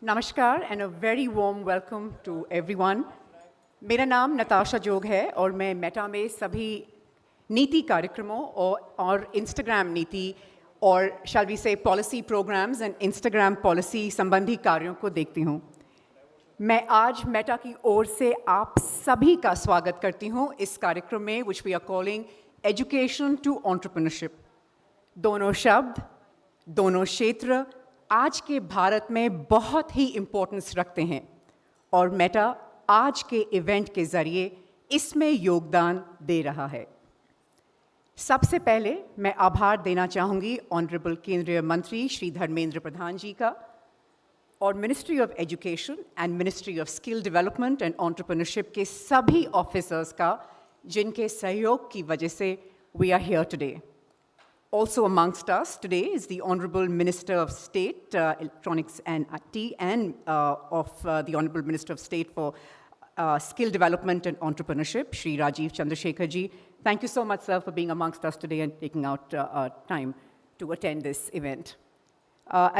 नमस्कार and a very warm welcome to everyone. मेरा नाम नताशा जोग है और मैं मेटा में सभी नीति कार्यक्रमों और इंस्टाग्राम नीति और shall we say policy programs and Instagram policy संबंधी कार्यों को देखती हूँ. मैं आज मेटा की ओर से आप सभी का स्वागत करती हूँ इस कार्यक्रम में which we are calling Education to Entrepreneurship. दोनों शब्द, दोनों क्षेत्र आज के भारत में बहुत ही इम्पोर्टेंस रखते हैं और मेटा आज के इवेंट के ज़रिए इसमें योगदान दे रहा है. सबसे पहले मैं आभार देना चाहूँगी ऑनरेबल केंद्रीय मंत्री श्री धर्मेंद्र प्रधान जी का और ministry of education and ministry of skill development and entrepreneurship के सभी ऑफिसर्स का जिनके सहयोग की वजह से we are here today. Also amongst us today is the Honorable Minister of State, Electronics and IT, and of the Honorable Minister of State for Skill Development and Entrepreneurship, Shri Rajiv Chandrasekhar ji. Thank you so much, sir, for being amongst us today and taking out time to attend this event.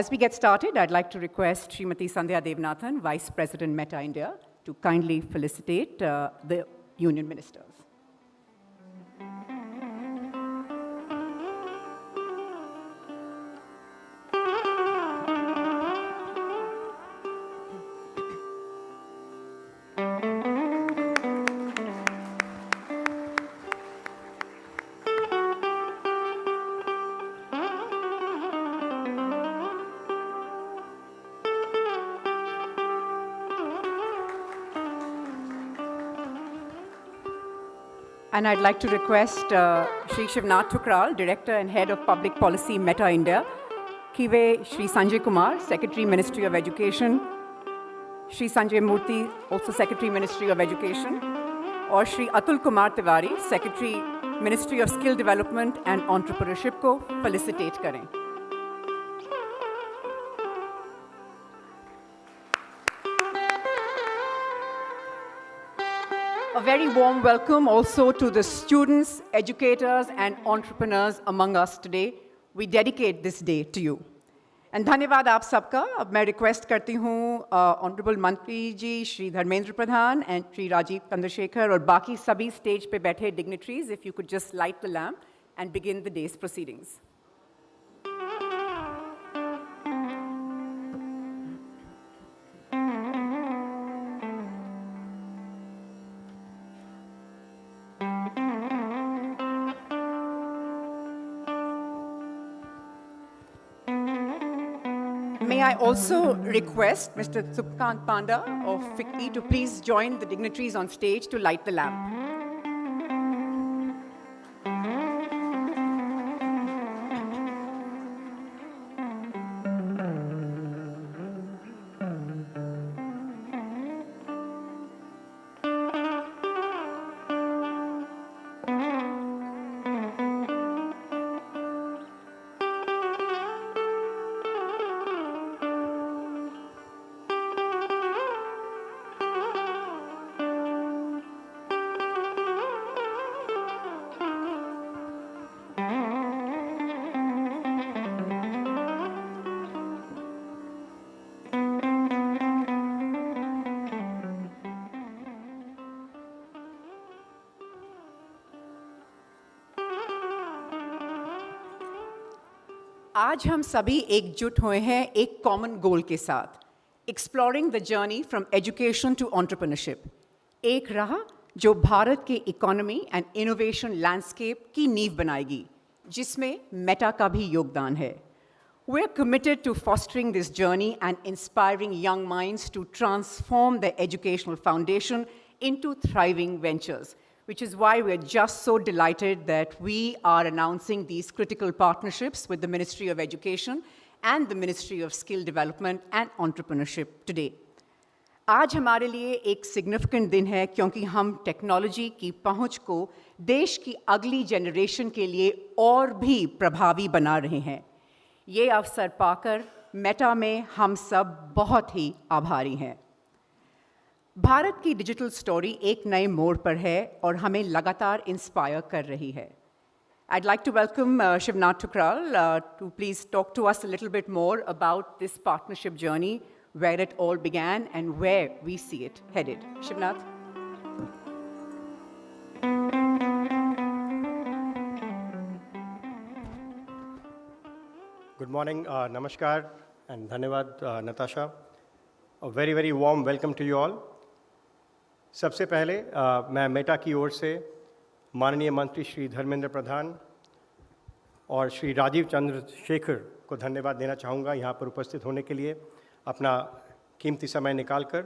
As we get started, I'd like to request Srimati Sandhya Devnathan, Vice President Meta India, to kindly felicitate the Union Ministers. And I'd like to request Shri Shivnath Thukral, Director and Head of Public Policy, Meta India, कि वे Shri Sanjay Kumar, Secretary, Ministry of Education, Shri Sanjay Murthy, also Secretary, Ministry of Education, और Shri Atul Kumar Tiwari, Secretary, Ministry of Skill Development and Entrepreneurship को felicitate करें. A very warm welcome also to the students, educators, and entrepreneurs among us today. We dedicate this day to you. And धन्यवाद आप सबका. अब मैं request करती हूँ honourable मंत्री जी श्री धर्मेंद्र प्रधान एंड श्री राजीव चंद्रशेखर और बाकी सभी स्टेज पे बैठे dignitaries, if you could just light the lamp and begin the day's proceedings. May I also request Mr. Subkant Panda of FICCI to please join the dignitaries on stage to light the lamp. आज हम सभी एकजुट हुए हैं एक common goal के साथ, exploring the journey from education to entrepreneurship. एक राह जो भारत के इकोनॉमी एंड इनोवेशन लैंडस्केप की नींव बनाएगी, जिसमें मेटा का भी योगदान है. We are committed to fostering this journey and inspiring young minds to transform their educational foundation into thriving ventures, which is why we are just so delighted that we are announcing these critical partnerships with the Ministry of Education and the Ministry of Skill Development and Entrepreneurship today. आज हमारे लिए एक significant दिन है क्योंकि हम technology की पहुंच को देश की अगली जनरेशन के लिए और भी प्रभावी बना रहे हैं. ये अवसर पाकर मेटा में हम सब बहुत ही आभारी हैं. भारत की डिजिटल स्टोरी एक नए मोड़ पर है और हमें लगातार इंस्पायर कर रही है. I'd like to welcome Shivnath Thukral to please talk to us a little bit more about this partnership journey where it all began and where we see it headed. Shivnath? Good morning, namaskar, and dhanyawad, Natasha. A very, very warm welcome to you all. सबसे पहले मैं Meta की ओर से माननीय मंत्री श्री धर्मेंद्र प्रधान और श्री राजीव चंद्रशेखर को धन्यवाद देना चाहूँगा यहाँ पर उपस्थित होने के लिए, अपना कीमती समय निकालकर।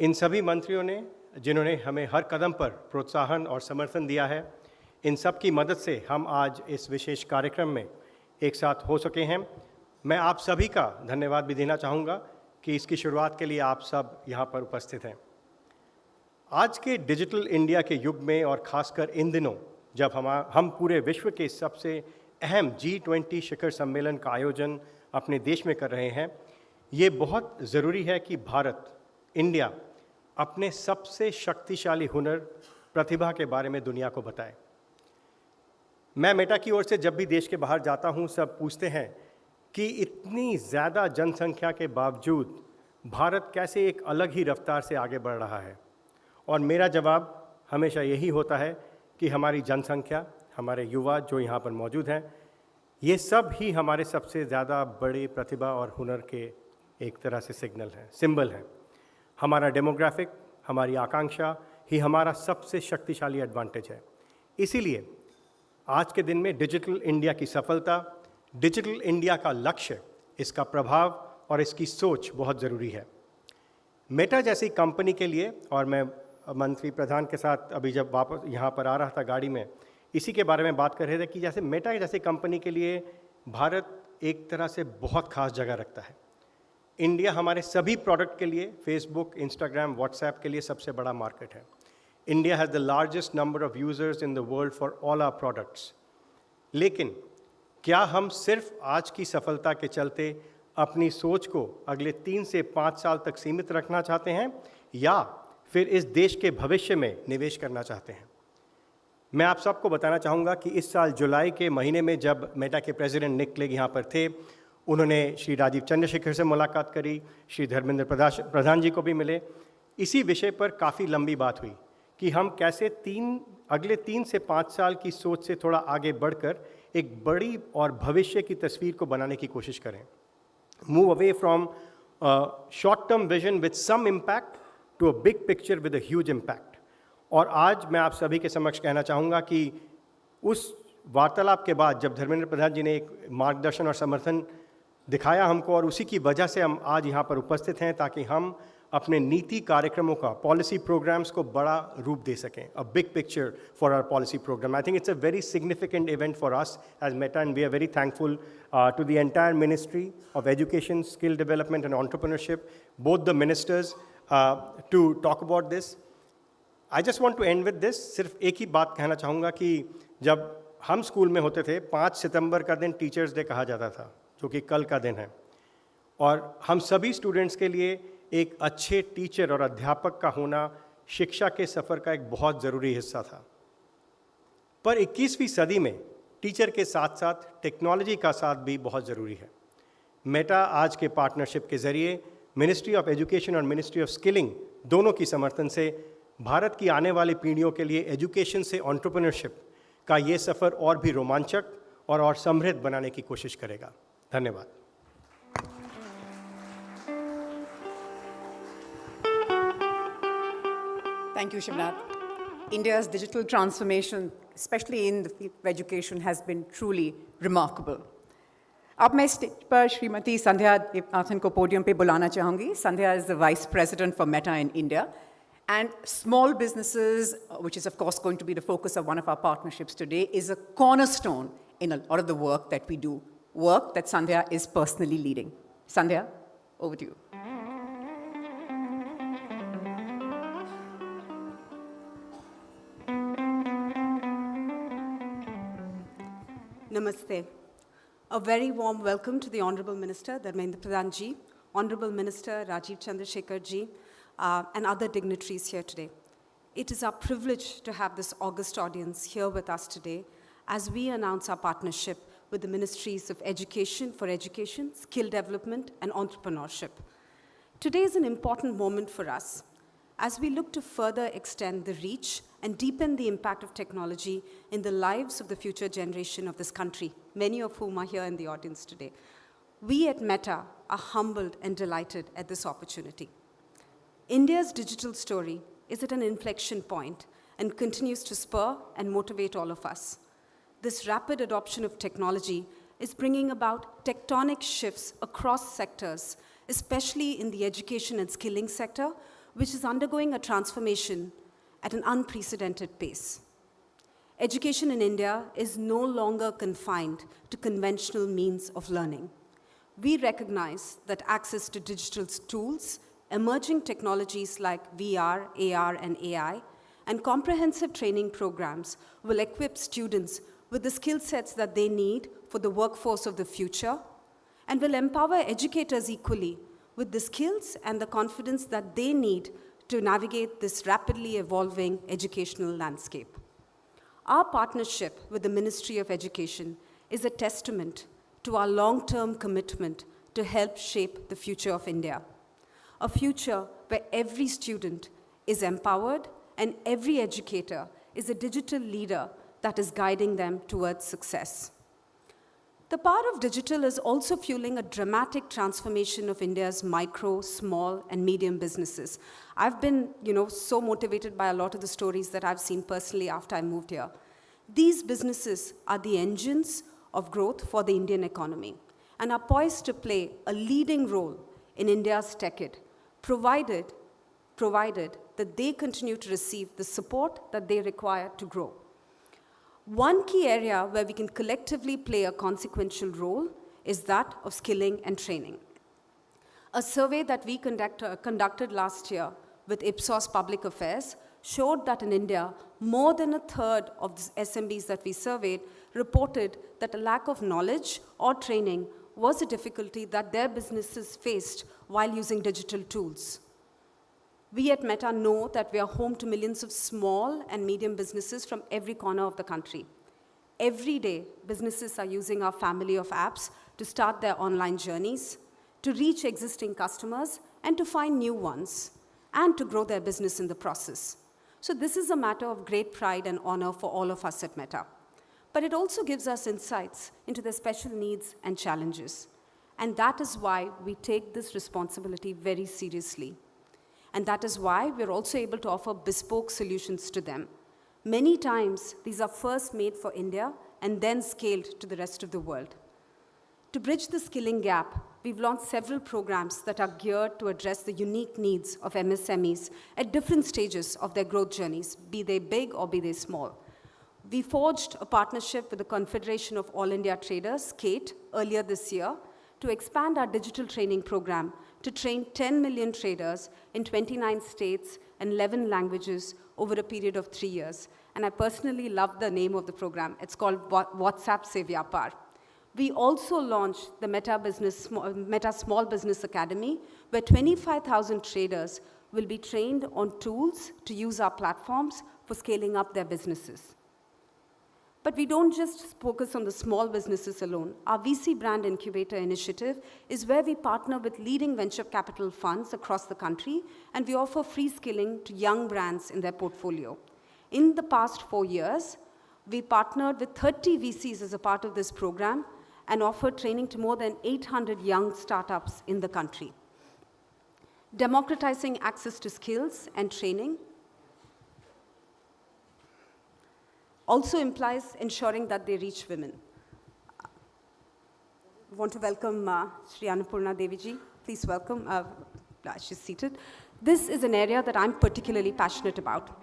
इन सभी मंत्रियों ने जिन्होंने हमें हर कदम पर प्रोत्साहन और समर्थन दिया है, इन सब की मदद से हम आज इस विशेष कार्यक्रम में एक साथ हो सके हैं। मैं आप सभी का धन्यवाद भी देना चाहूँगा कि इसकी शुरुआत के लिए आप सब यहाँ पर उपस्थित हैं। आज के डिजिटल इंडिया के युग में और ख़ासकर इन दिनों जब हम पूरे विश्व के सबसे अहम G20 शिखर सम्मेलन का आयोजन अपने देश में कर रहे हैं, ये बहुत ज़रूरी है कि भारत, इंडिया अपने सबसे शक्तिशाली हुनर, प्रतिभा के बारे में दुनिया को बताए। मैं मेटा की ओर से जब भी देश के बाहर जाता हूँ, सब पूछते हैं कि इतनी ज़्यादा जनसंख्या के बावजूद भारत कैसे एक अलग ही रफ्तार से आगे बढ़ रहा है। और मेरा जवाब हमेशा यही होता है कि हमारी जनसंख्या, हमारे युवा जो यहाँ पर मौजूद हैं, ये सब ही हमारे सबसे ज़्यादा बड़ी प्रतिभा और हुनर के एक तरह से सिंबल हैं। हमारा डेमोग्राफिक, हमारी आकांक्षा ही हमारा सबसे शक्तिशाली एडवांटेज है। इसीलिए आज के दिन में डिजिटल इंडिया की सफलता, डिजिटल इंडिया का लक्ष्य, इसका प्रभाव और इसकी सोच बहुत ज़रूरी है। मेटा जैसी कंपनी के लिए, और मैं मंत्री प्रधान के साथ अभी जब वापस यहाँ पर आ रहा था गाड़ी में, इसी के बारे में बात कर रहे थे कि जैसे मेटा जैसी कंपनी के लिए भारत एक तरह से बहुत खास जगह रखता है। इंडिया हमारे सभी प्रोडक्ट के लिए, फेसबुक, इंस्टाग्राम, व्हाट्सएप के लिए सबसे बड़ा मार्केट है। India has the largest number of users in the world for all our products. लेकिन क्या हम सिर्फ आज की सफलता के चलते अपनी सोच को अगले 3 से 5 साल तक सीमित रखना चाहते हैं, या फिर इस देश के भविष्य में निवेश करना चाहते हैं? मैं आप सबको बताना चाहूँगा कि इस साल जुलाई के महीने में जब मेटा के प्रेसिडेंट निक क्लेग यहाँ पर थे, उन्होंने श्री राजीव चंद्रशेखर से मुलाकात करी, श्री धर्मेंद्र प्रधान जी को भी मिले। इसी विषय पर काफ़ी लंबी बात हुई कि हम कैसे अगले 3 से 5 साल की सोच से थोड़ा आगे बढ़कर एक बड़ी और भविष्य की तस्वीर को बनाने की कोशिश करें। Move away from short term vision with some impact to a big picture with a huge impact. और आज मैं आप सभी के समक्ष कहना चाहूँगा कि उस वार्तालाप के बाद जब धर्मेंद्र प्रधान जी ने एक मार्गदर्शन और समर्थन दिखाया हमको, और उसी की वजह से हम आज यहाँ पर उपस्थित हैं ताकि हम अपने नीति कार्यक्रमों का, पॉलिसी प्रोग्राम्स को बड़ा रूप दे सकें। A big picture for our policy program. I think it's a very significant event for us as Meta, and we are very thankful to the entire ministry of education, skill development and entrepreneurship, both the ministers, to talk about this. I just want to end with this. सिर्फ एक ही बात कहना चाहूँगा कि जब हम school में होते थे, 5 सितंबर का दिन टीचर्स डे कहा जाता था, जो कि कल का दिन है, और हम सभी स्टूडेंट्स के लिए एक अच्छे टीचर और अध्यापक का होना शिक्षा के सफ़र का एक बहुत ज़रूरी हिस्सा था। पर 21वीं सदी में टीचर के साथ साथ टेक्नोलॉजी का साथ भी बहुत ज़रूरी है। मेटा आज के पार्टनरशिप के ज़रिए मिनिस्ट्री ऑफ एजुकेशन और मिनिस्ट्री ऑफ स्किलिंग दोनों की समर्थन से भारत की आने वाली पीढ़ियों के लिए एजुकेशन से एंटरप्रेन्योरशिप का ये सफ़र और भी रोमांचक और समृद्ध बनाने की कोशिश करेगा। धन्यवाद। Thank you, Shivnath. India's digital transformation, especially in the field of education, has been truly remarkable. अब मैं स्टेज पर श्रीमती संध्या देवनाथन को पोडियम पे बुलाना चाहूँगी। संध्या is the Vice President for Meta in India. And small businesses, which is of course going to be the focus of one of our partnerships today, is a cornerstone in a lot of the work that we do, work that Sandhya is personally leading. Sandhya, over to you. Namaste. A very warm welcome to the Honorable Minister, Dharmendra Pradhan Ji, Honorable Minister Rajiv Chandrasekhar Ji, and other dignitaries here today. It is our privilege to have this august audience here with us today as we announce our partnership with the Ministries of Education for Education, Skill Development, and Entrepreneurship. Today is an important moment for us as we look to further extend the reach and deepen the impact of technology in the lives of the future generation of this country, many of whom are here in the audience today. We at Meta are humbled and delighted at this opportunity. India's digital story is at an inflection point and continues to spur and motivate all of us. This rapid adoption of technology is bringing about tectonic shifts across sectors, especially in the education and skilling sector, which is undergoing a transformation at an unprecedented pace. Education in India is no longer confined to conventional means of learning. We recognize that access to digital tools, emerging technologies like VR, AR, and AI, and comprehensive training programs will equip students with the skill sets that they need for the workforce of the future, and will empower educators equally with the skills and the confidence that they need to navigate this rapidly evolving educational landscape. Our partnership with the Ministry of Education is a testament to our long-term commitment to help shape the future of India, a future where every student is empowered and every educator is a digital leader that is guiding them towards success. The power of digital is also fueling a dramatic transformation of India's micro, small, and medium businesses. I've been, so motivated by a lot of the stories that I've seen personally after I moved here. These businesses are the engines of growth for the Indian economy and are poised to play a leading role in India's decade, provided that they continue to receive the support that they require to grow. One key area where we can collectively play a consequential role is that of skilling and training. A survey that we conducted last year with Ipsos Public Affairs showed that in India, more than a third of the SMBs that we surveyed reported that a lack of knowledge or training was a difficulty that their businesses faced while using digital tools. We at Meta know that we are home to millions of small and medium businesses from every corner of the country. Every day, businesses are using our family of apps to start their online journeys, to reach existing customers, and to find new ones, and to grow their business in the process. So this is a matter of great pride and honor for all of us at Meta. But it also gives us insights into their special needs and challenges. And that is why we take this responsibility very seriously. And that is why we're also able to offer bespoke solutions to them. Many times, these are first made for India and then scaled to the rest of the world. To bridge the skilling gap, we've launched several programs that are geared to address the unique needs of MSMEs at different stages of their growth journeys, be they big or be they small. We forged a partnership with the Confederation of All India Traders, CATE, earlier this year to expand our digital training program to train 10 million traders in 29 states and 11 languages over a period of 3 years. And I personally love the name of the program. It's called WhatsApp Se Vyapar. We also launched the Meta Small Business Academy, where 25,000 traders will be trained on tools to use our platforms for scaling up their businesses. But we don't just focus on the small businesses alone. Our VC Brand Incubator Initiative is where we partner with leading venture capital funds across the country, and we offer free skilling to young brands in their portfolio. In the past 4 years, we partnered with 30 VCs as a part of this program and offered training to more than 800 young startups in the country. Democratizing access to skills and training also implies ensuring that they reach women. I want to welcome Shri Annapurna Deviji. Please welcome. She's seated. This is an area that I'm particularly passionate about.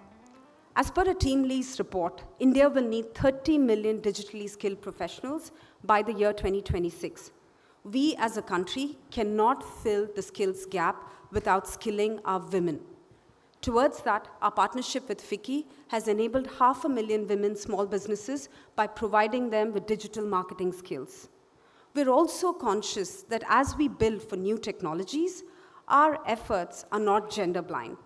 As per a Team Lease report, India will need 30 million digitally skilled professionals by the year 2026. We as a country cannot fill the skills gap without skilling our women. Towards that, our partnership with FICCI has enabled 500,000 women small businesses by providing them with digital marketing skills. We're also conscious that as we build for new technologies, our efforts are not gender blind.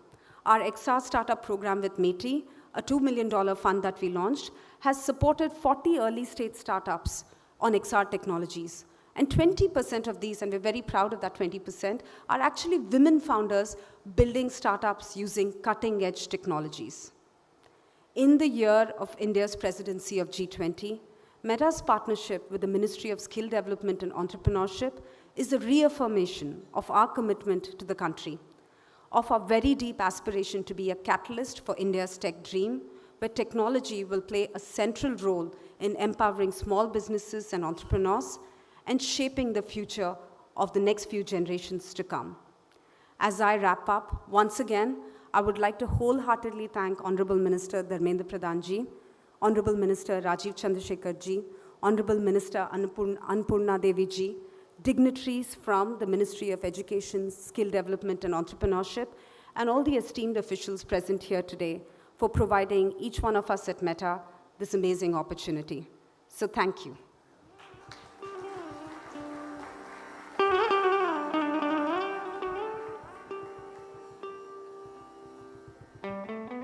Our XR startup program with METI, a $2 million fund that we launched, has supported 40 early stage startups on XR technologies. And 20% of these, and we're very proud of that 20%, are actually women founders building startups using cutting-edge technologies. In the year of India's presidency of G20, Meta's partnership with the Ministry of Skill Development and Entrepreneurship is a reaffirmation of our commitment to the country, of our very deep aspiration to be a catalyst for India's tech dream, where technology will play a central role in empowering small businesses and entrepreneurs and shaping the future of the next few generations to come. As I wrap up, once again, I would like to wholeheartedly thank Honorable Minister Dharmendra Pradhan Ji, Honorable Minister Rajiv Chandrasekhar Ji, Honorable Minister Annapurna Devi Ji, dignitaries from the Ministry of Education, Skill Development and Entrepreneurship, and all the esteemed officials present here today for providing each one of us at Meta this amazing opportunity. So thank you.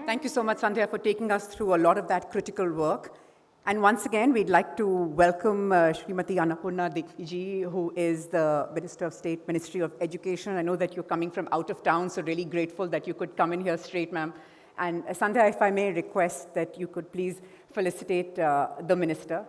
Thank you so much, Sandhya, for taking us through a lot of that critical work. And once again, we'd like to welcome Srimati Annapurna Devi Ji, who is the Minister of State, Ministry of Education. I know that you're coming from out of town, so really grateful that you could come in here straight, ma'am. And Sandhya, if I may request that you could please felicitate the Minister.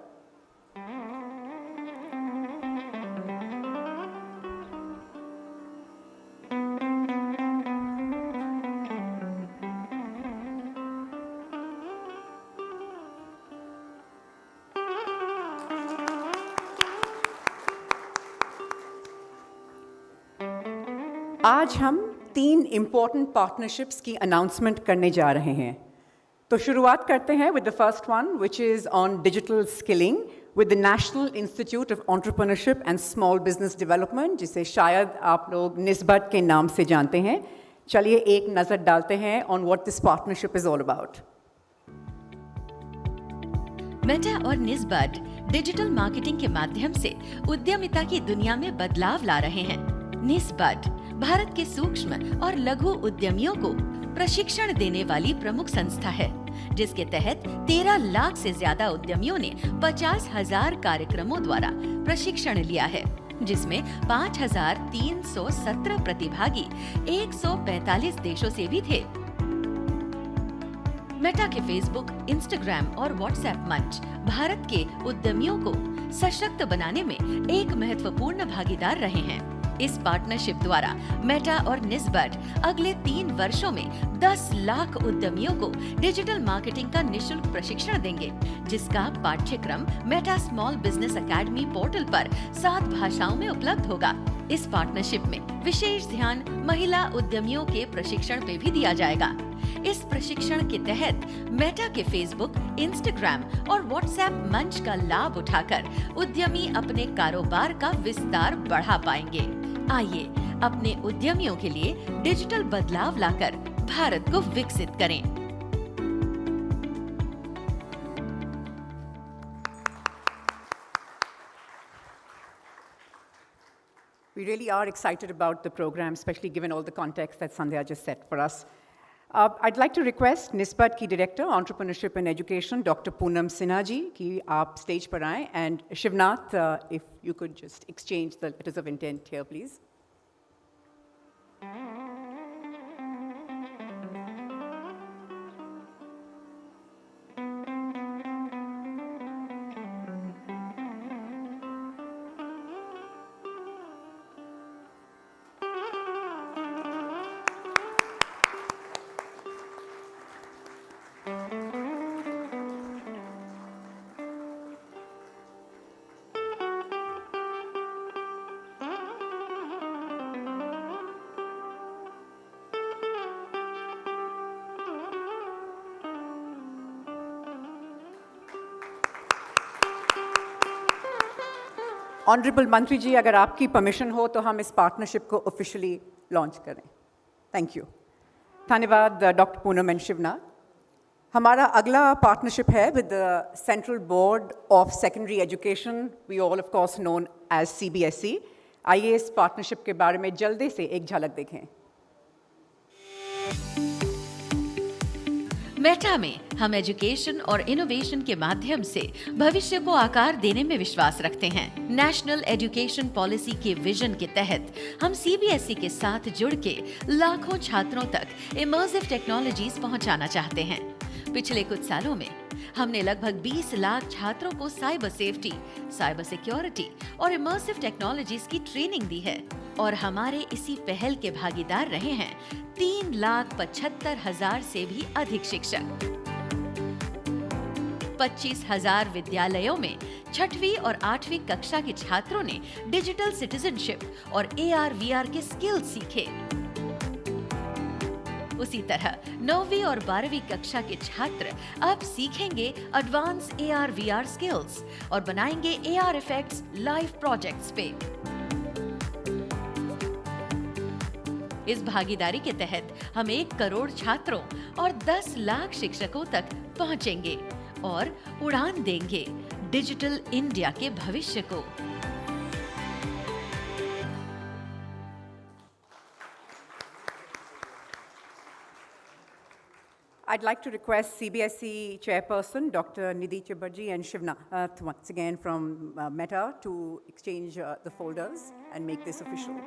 आज हम 3 important partnerships की announcement करने जा रहे हैं। तो शुरुआत करते हैं with the first one, which is on digital skilling with the national institute of entrepreneurship and small business development, जिसे शायद आप लोग निस्बत के नाम से जानते हैं। चलिए एक नज़र डालते हैं on what this partnership is all about. Meta और निस्बत डिजिटल मार्केटिंग के माध्यम से उद्यमिता की दुनिया में बदलाव ला रहे हैं। निस्बत भारत के सूक्ष्म और लघु उद्यमियों को प्रशिक्षण देने वाली प्रमुख संस्था है, जिसके तहत 13 लाख से ज्यादा उद्यमियों ने 50,000 कार्यक्रमों द्वारा प्रशिक्षण लिया है, जिसमें 5,317 प्रतिभागी 145 देशों से भी थे। मेटा के फेसबुक, इंस्टाग्राम और व्हाट्सएप मंच भारत के उद्यमियों को सशक्त बनाने में एक महत्वपूर्ण भागीदार रहे हैं। इस पार्टनरशिप द्वारा मेटा और निस्बत अगले 3 वर्षों में 10 लाख उद्यमियों को डिजिटल मार्केटिंग का निशुल्क प्रशिक्षण देंगे, जिसका पाठ्यक्रम Meta small business academy portal पर 7 भाषाओं में उपलब्ध होगा। इस पार्टनरशिप में विशेष ध्यान महिला उद्यमियों के प्रशिक्षण पे भी दिया जाएगा। इस प्रशिक्षण के तहत मेटा के फेसबुक, इंस्टाग्राम और व्हाट्सएप मंच का लाभ उठाकर उद्यमी अपने कारोबार का विस्तार बढ़ा पाएंगे। आइए अपने उद्यमियों के लिए डिजिटल बदलाव लाकर भारत को विकसित करें। We really are excited about the program, especially given all the context that Sandhya just set for us. I'd like to request निस्बत की Director, Entrepreneurship and Education, Dr. Poonam Sinha ji, कि आप stage पर आएं, and Shivnath, if you could just exchange the letters of intent here, please. Honourable मंत्री जी, अगर आपकी permission हो तो हम इस पार्टनरशिप को ऑफिशियली लॉन्च करें। Thank you. धन्यवाद डॉक्टर पूनम एंड शिवनाथ। हमारा अगला पार्टनरशिप है with the Central Board of Secondary Education, we all of course known as CBSE। आइए इस पार्टनरशिप के बारे में जल्दी से एक झलक देखें। मेटा में हम एजुकेशन और इनोवेशन के माध्यम से भविष्य को आकार देने में विश्वास रखते हैं। नेशनल एजुकेशन पॉलिसी के विजन के तहत हम सीबीएसई के साथ जुड़ के लाखों छात्रों तक इमर्सिव टेक्नोलॉजीज पहुंचाना चाहते हैं। पिछले कुछ सालों में हमने लगभग 20 लाख छात्रों को साइबर सेफ्टी, साइबर सिक्योरिटी और इमर्सिव टेक्नोलॉजीज की ट्रेनिंग दी है और हमारे इसी पहल के भागीदार रहे हैं 3,75,000 से भी अधिक शिक्षक। 25,000 विद्यालयों में 6वीं और 8वीं कक्षा के छात्रों ने डिजिटल सिटीजनशिप और AR/VR के स्किल्स सीखे। उसी तरह 9वीं और 12वीं कक्षा के छात्र अब सीखेंगे एडवांस AR/VR स्किल्स और बनाएंगे AR इफेक्ट्स लाइव प्रोजेक्ट्स पे। इस भागीदारी के तहत हम 1 करोड़ छात्रों और 10 लाख शिक्षकों तक पहुंचेंगे और उड़ान देंगे डिजिटल इंडिया के भविष्य को। I'd like to request CBSE Chairperson Dr. Nidhi Chibarji and Shivnath once again from Meta to exchange the folders and make this official.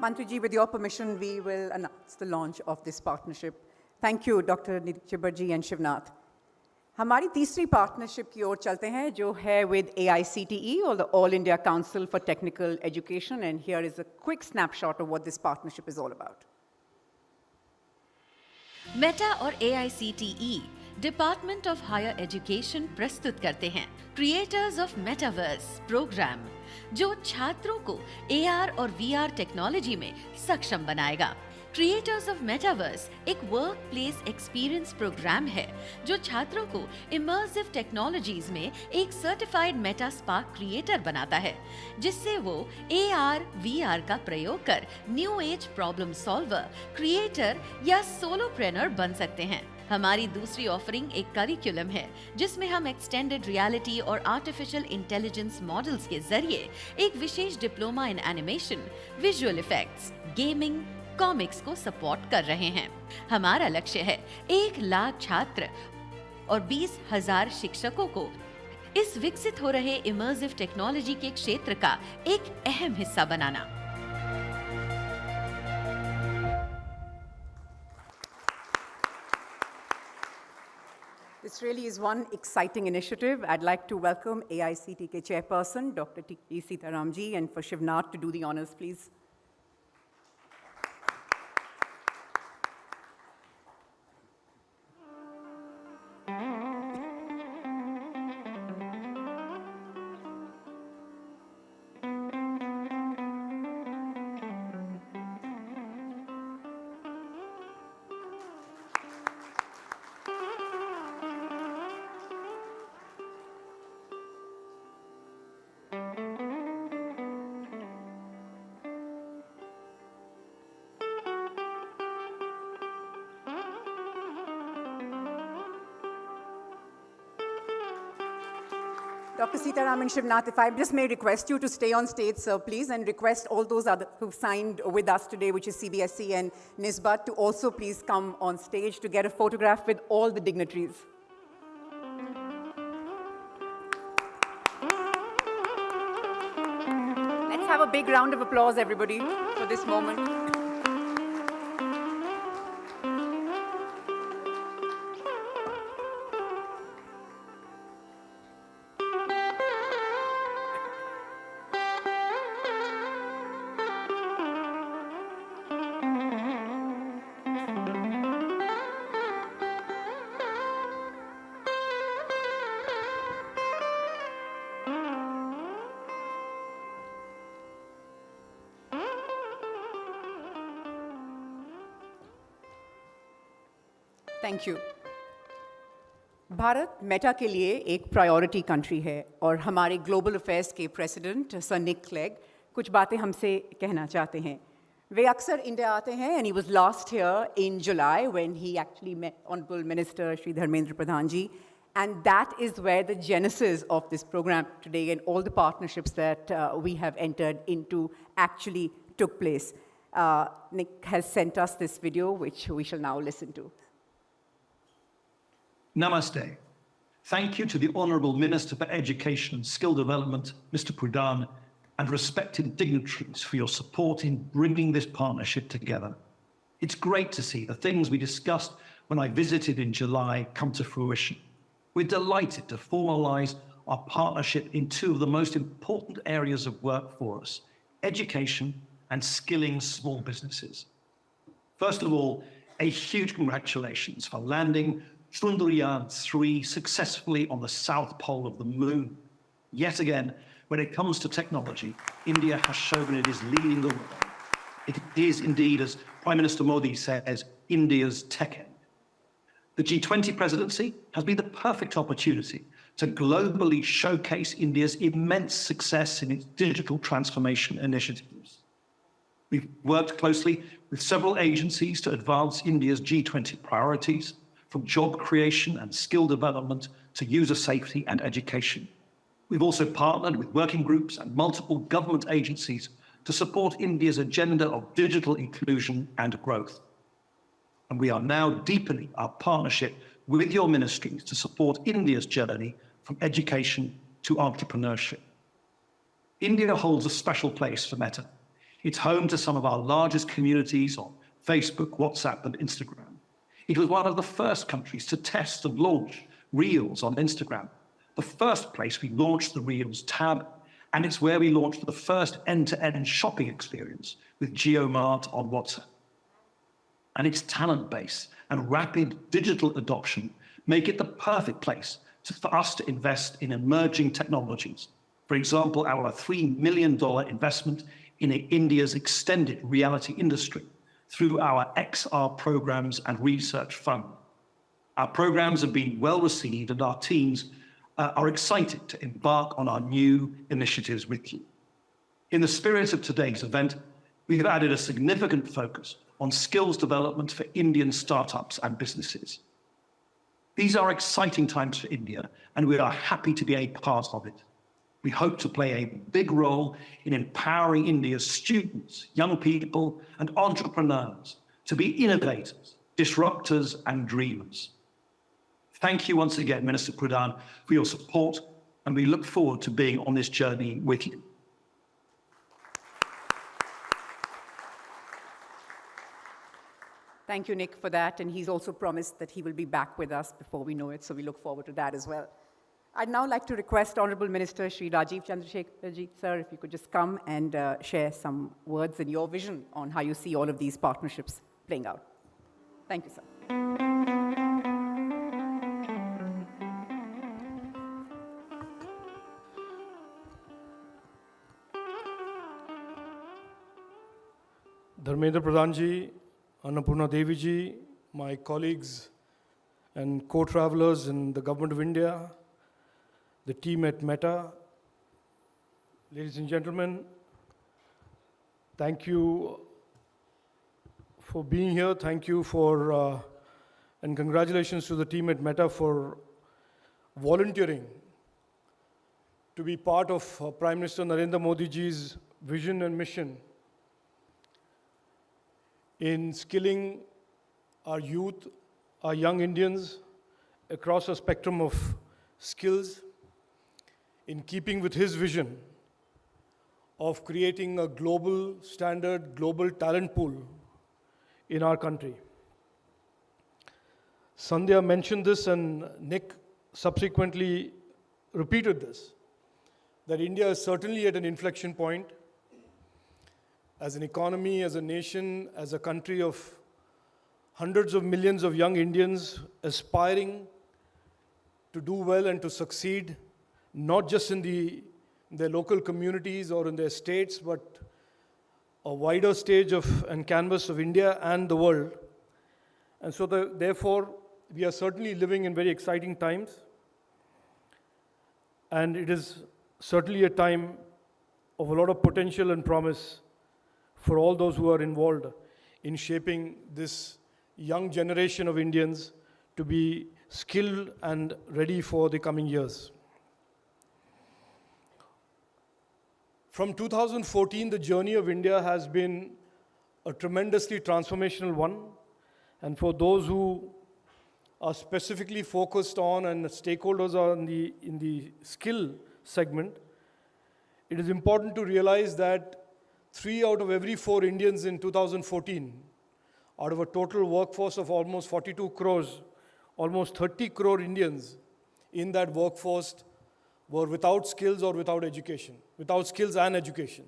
Mantriji, with your permission, we will announce the launch of this partnership. Thank you, Dr. Nidhi Chibarji and Shivnath. हमारी तीसरी partnership की ओर चलते हैं जो है with AICTE or the All India Council for Technical Education, and here is a quick snapshot of what this partnership is all about. Meta और AICTE department of higher education प्रस्तुत करते हैं क्रिएटर्स ऑफ मेटावर्स प्रोग्राम, जो छात्रों को AR और VR technology में सक्षम बनाएगा। क्रिएटर्स ऑफ मेटावर्स एक वर्क प्लेस एक्सपीरियंस प्रोग्राम है जो छात्रों को इमर्सिव टेक्नोलॉजीज में एक सर्टिफाइड मेटा स्पार्क क्रिएटर बनाता है, जिससे वो AR/VR का प्रयोग कर new age problem solver, creator या सोलोप्रेनर बन सकते हैं। हमारी दूसरी ऑफरिंग एक करिकुलम है जिसमें हम एक्सटेंडेड रियलिटी और आर्टिफिशियल इंटेलिजेंस मॉडल्स के जरिए एक विशेष diploma in animation, visual effects, gaming, comics को सपोर्ट कर रहे हैं। हमारा लक्ष्य है 1 लाख छात्र और 20,000 शिक्षकों को इस विकसित हो रहे इमर्सिव टेक्नोलॉजी के क्षेत्र का एक अहम हिस्सा बनाना। This really is one exciting initiative. I'd like to welcome AICTE Chairperson, Dr. T. Sitaramji, and for Shivnath to do the honors, please. Dr. Sitaram and Shivnath, if I just may request you to stay on stage, sir, please, and request all those others who've signed with us today, which is CBSE and NISBAT, to also please come on stage to get a photograph with all the dignitaries. Let's have a big round of applause, everybody, for this moment. Thank you. Bharat Meta के लिए एक priority country है और हमारे global affairs के president sir निक क्लेग कुछ बातें हमसे कहना चाहते हैं. वे अक्सर इंडिया आते हैं and he was last here in July when he actually met Honorable Minister Shri Dharmendra Pradhan ji, and that is where the genesis of this program today and all the partnerships that we have entered into actually took place. Nick has sent us this video which we shall now listen to. Namaste. Thank you to the Honourable Minister for Education and Skill Development, Mr. Pradhan, and respected dignitaries for your support in bringing this partnership together. It's great to see the things we discussed when I visited in July come to fruition. We're delighted to formalise our partnership in two of the most important areas of work for us, education and skilling small businesses. First of all, a huge congratulations for landing Chandrayaan 3 successfully on the south pole of the moon. Yet again, when it comes to technology, India has shown it is leading the way. It is indeed, as Prime Minister Modi says, India's tech end. The G20 presidency has been the perfect opportunity to globally showcase India's immense success in its digital transformation initiatives. We've worked closely with several agencies to advance India's G20 priorities, from job creation and skill development to user safety and education. We've also partnered with working groups and multiple government agencies to support India's agenda of digital inclusion and growth. And we are now deepening our partnership with your ministries to support India's journey from education to entrepreneurship. India holds a special place for Meta. It's home to some of our largest communities on Facebook, WhatsApp, and Instagram. It was one of the first countries to test and launch Reels on Instagram, the first place we launched the Reels tab, and it's where we launched the first end-to-end shopping experience with GeoMart on WhatsApp. And its talent base and rapid digital adoption make it the perfect place for us to invest in emerging technologies. For example, our $3 million investment in India's extended reality industry through our XR programs and research fund. Our programs have been well received and our teams are excited to embark on our new initiatives with you. In the spirit of today's event, we have added a significant focus on skills development for Indian startups and businesses. These are exciting times for India, and we are happy to be a part of it. We hope to play a big role in empowering India's students, young people, and entrepreneurs to be innovators, disruptors, and dreamers. Thank you once again, Minister Pradhan, for your support, and we look forward to being on this journey with you. Thank you, Nick, for that, and he's also promised that he will be back with us before we know it, so we look forward to that as well. I'd now like to request Honorable Minister Shri Rajiv Chandrasekhar ji, sir, if you could just come and share some words and your vision on how you see all of these partnerships playing out. Thank you, sir. Dharmendra Pradhan ji, Annapurna Devi ji, my colleagues and co-travelers in the Government of India, the team at Meta, ladies and gentlemen, thank you for being here. Thank you for, and congratulations to the team at Meta for volunteering to be part of Prime Minister Narendra Modi ji's vision and mission in skilling our youth, our young Indians across a spectrum of skills, in keeping with his vision of creating a global standard, global talent pool in our country. Sandhya mentioned this and Nick subsequently repeated this, that India is certainly at an inflection point as an economy, as a nation, as a country of hundreds of millions of young Indians aspiring to do well and to succeed, not just in their local communities or in their states, but a wider stage of and canvas of India and the world. And so therefore, we are certainly living in very exciting times. And it is certainly a time of a lot of potential and promise for all those who are involved in shaping this young generation of Indians to be skilled and ready for the coming years. From 2014, the journey of India has been a tremendously transformational one. And for those who are specifically focused on and stakeholders are in the skill segment, it is important to realize that 3 out of every 4 Indians in 2014, out of a total workforce of almost 42 crores, almost 30 crore Indians in that workforce were without skills or without education, without skills and education.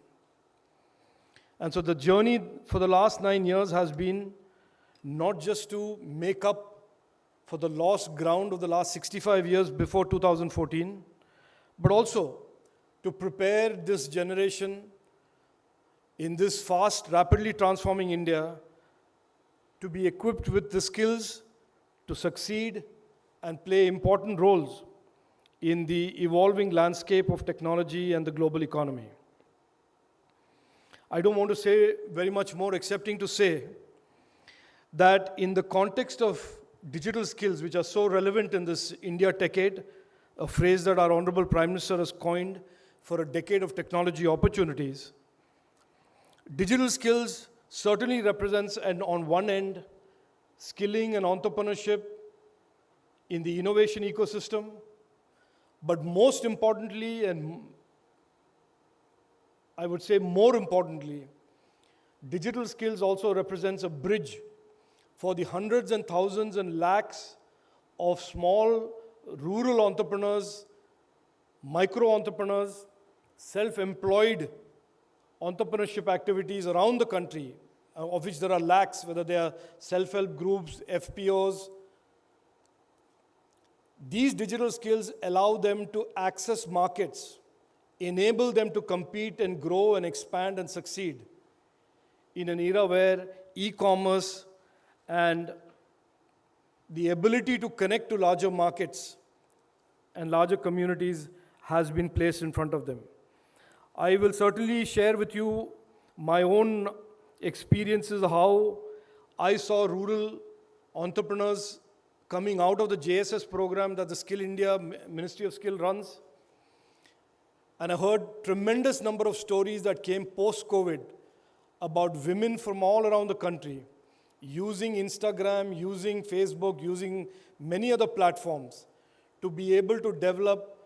And so the journey for the last 9 years has been not just to make up for the lost ground of the last 65 years before 2014, but also to prepare this generation in this fast, rapidly transforming India to be equipped with the skills to succeed and play important roles in the evolving landscape of technology and the global economy. I don't want to say very much more, excepting to say that in the context of digital skills, which are so relevant in this India Decade, a phrase that our Honorable Prime Minister has coined for a decade of technology opportunities, digital skills certainly represents, and on one end, skilling and entrepreneurship in the innovation ecosystem, but most importantly, and I would say more importantly, digital skills also represents a bridge for the hundreds and thousands and lakhs of small rural entrepreneurs, micro entrepreneurs, self-employed entrepreneurship activities around the country, of which there are lakhs, whether they are self-help groups, FPOs. These digital skills allow them to access markets, enable them to compete and grow and expand and succeed in an era where e-commerce and the ability to connect to larger markets and larger communities has been placed in front of them. I will certainly share with you my own experiences, how I saw rural entrepreneurs coming out of the JSS program that the Skill India Ministry of Skill runs. And I heard tremendous number of stories that came post-COVID about women from all around the country using Instagram, using Facebook, using many other platforms to be able to develop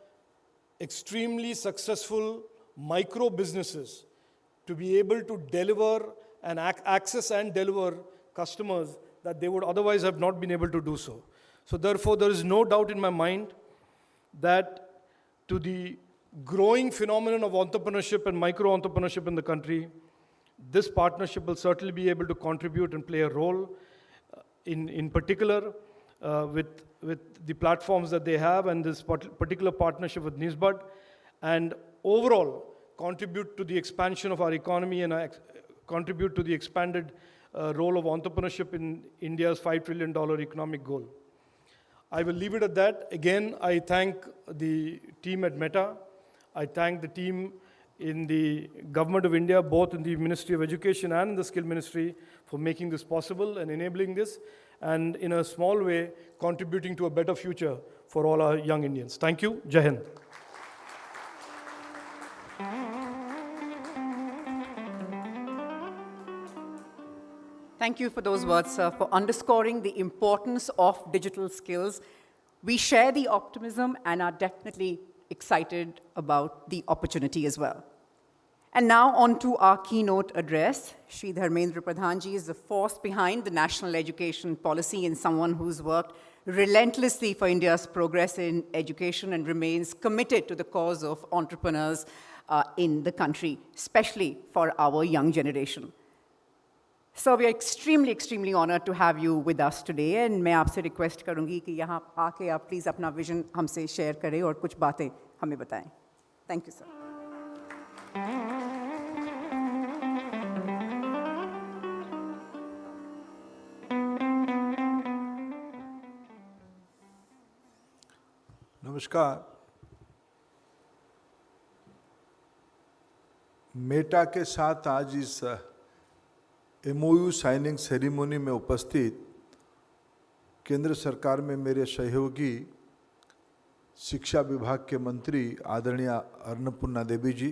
extremely successful micro businesses, to be able to deliver and access and deliver customers that they would otherwise have not been able to do so. So therefore, there is no doubt in my mind that to the growing phenomenon of entrepreneurship and micro-entrepreneurship in the country, this partnership will certainly be able to contribute and play a role, in particular with the platforms that they have and this particular partnership with NISBUD, and overall contribute to the expansion of our economy and contribute to the expanded role of entrepreneurship in India's $5 trillion economic goal. I will leave it at that. Again, I thank the team at Meta. I thank the team in the Government of India, both in the Ministry of Education and in the Skill Ministry, for making this possible and enabling this, and in a small way, contributing to a better future for all our young Indians. Thank you. Jai Hind. Thank you for those words, sir, for underscoring the importance of digital skills. We share the optimism and are definitely excited about the opportunity as well. And now on to our keynote address. Shri Dharmendra Pradhanji is the force behind the national education policy and someone who's worked relentlessly for India's progress in education and remains committed to the cause of entrepreneurs in the country, especially for our young generation. So we are extremely, extremely honored to have you with us today, and मैं आपसे request करूँगी कि यहाँ आके आप please अपना vision हमसे share करें और कुछ बातें हमें बताएं. Thank you, sir. नमस्कार। मेटा के साथ आज इस एमओयू साइनिंग सेरेमनी में उपस्थित केंद्र सरकार में मेरे सहयोगी शिक्षा विभाग के मंत्री आदरणीय अन्नपूर्णा देवी जी,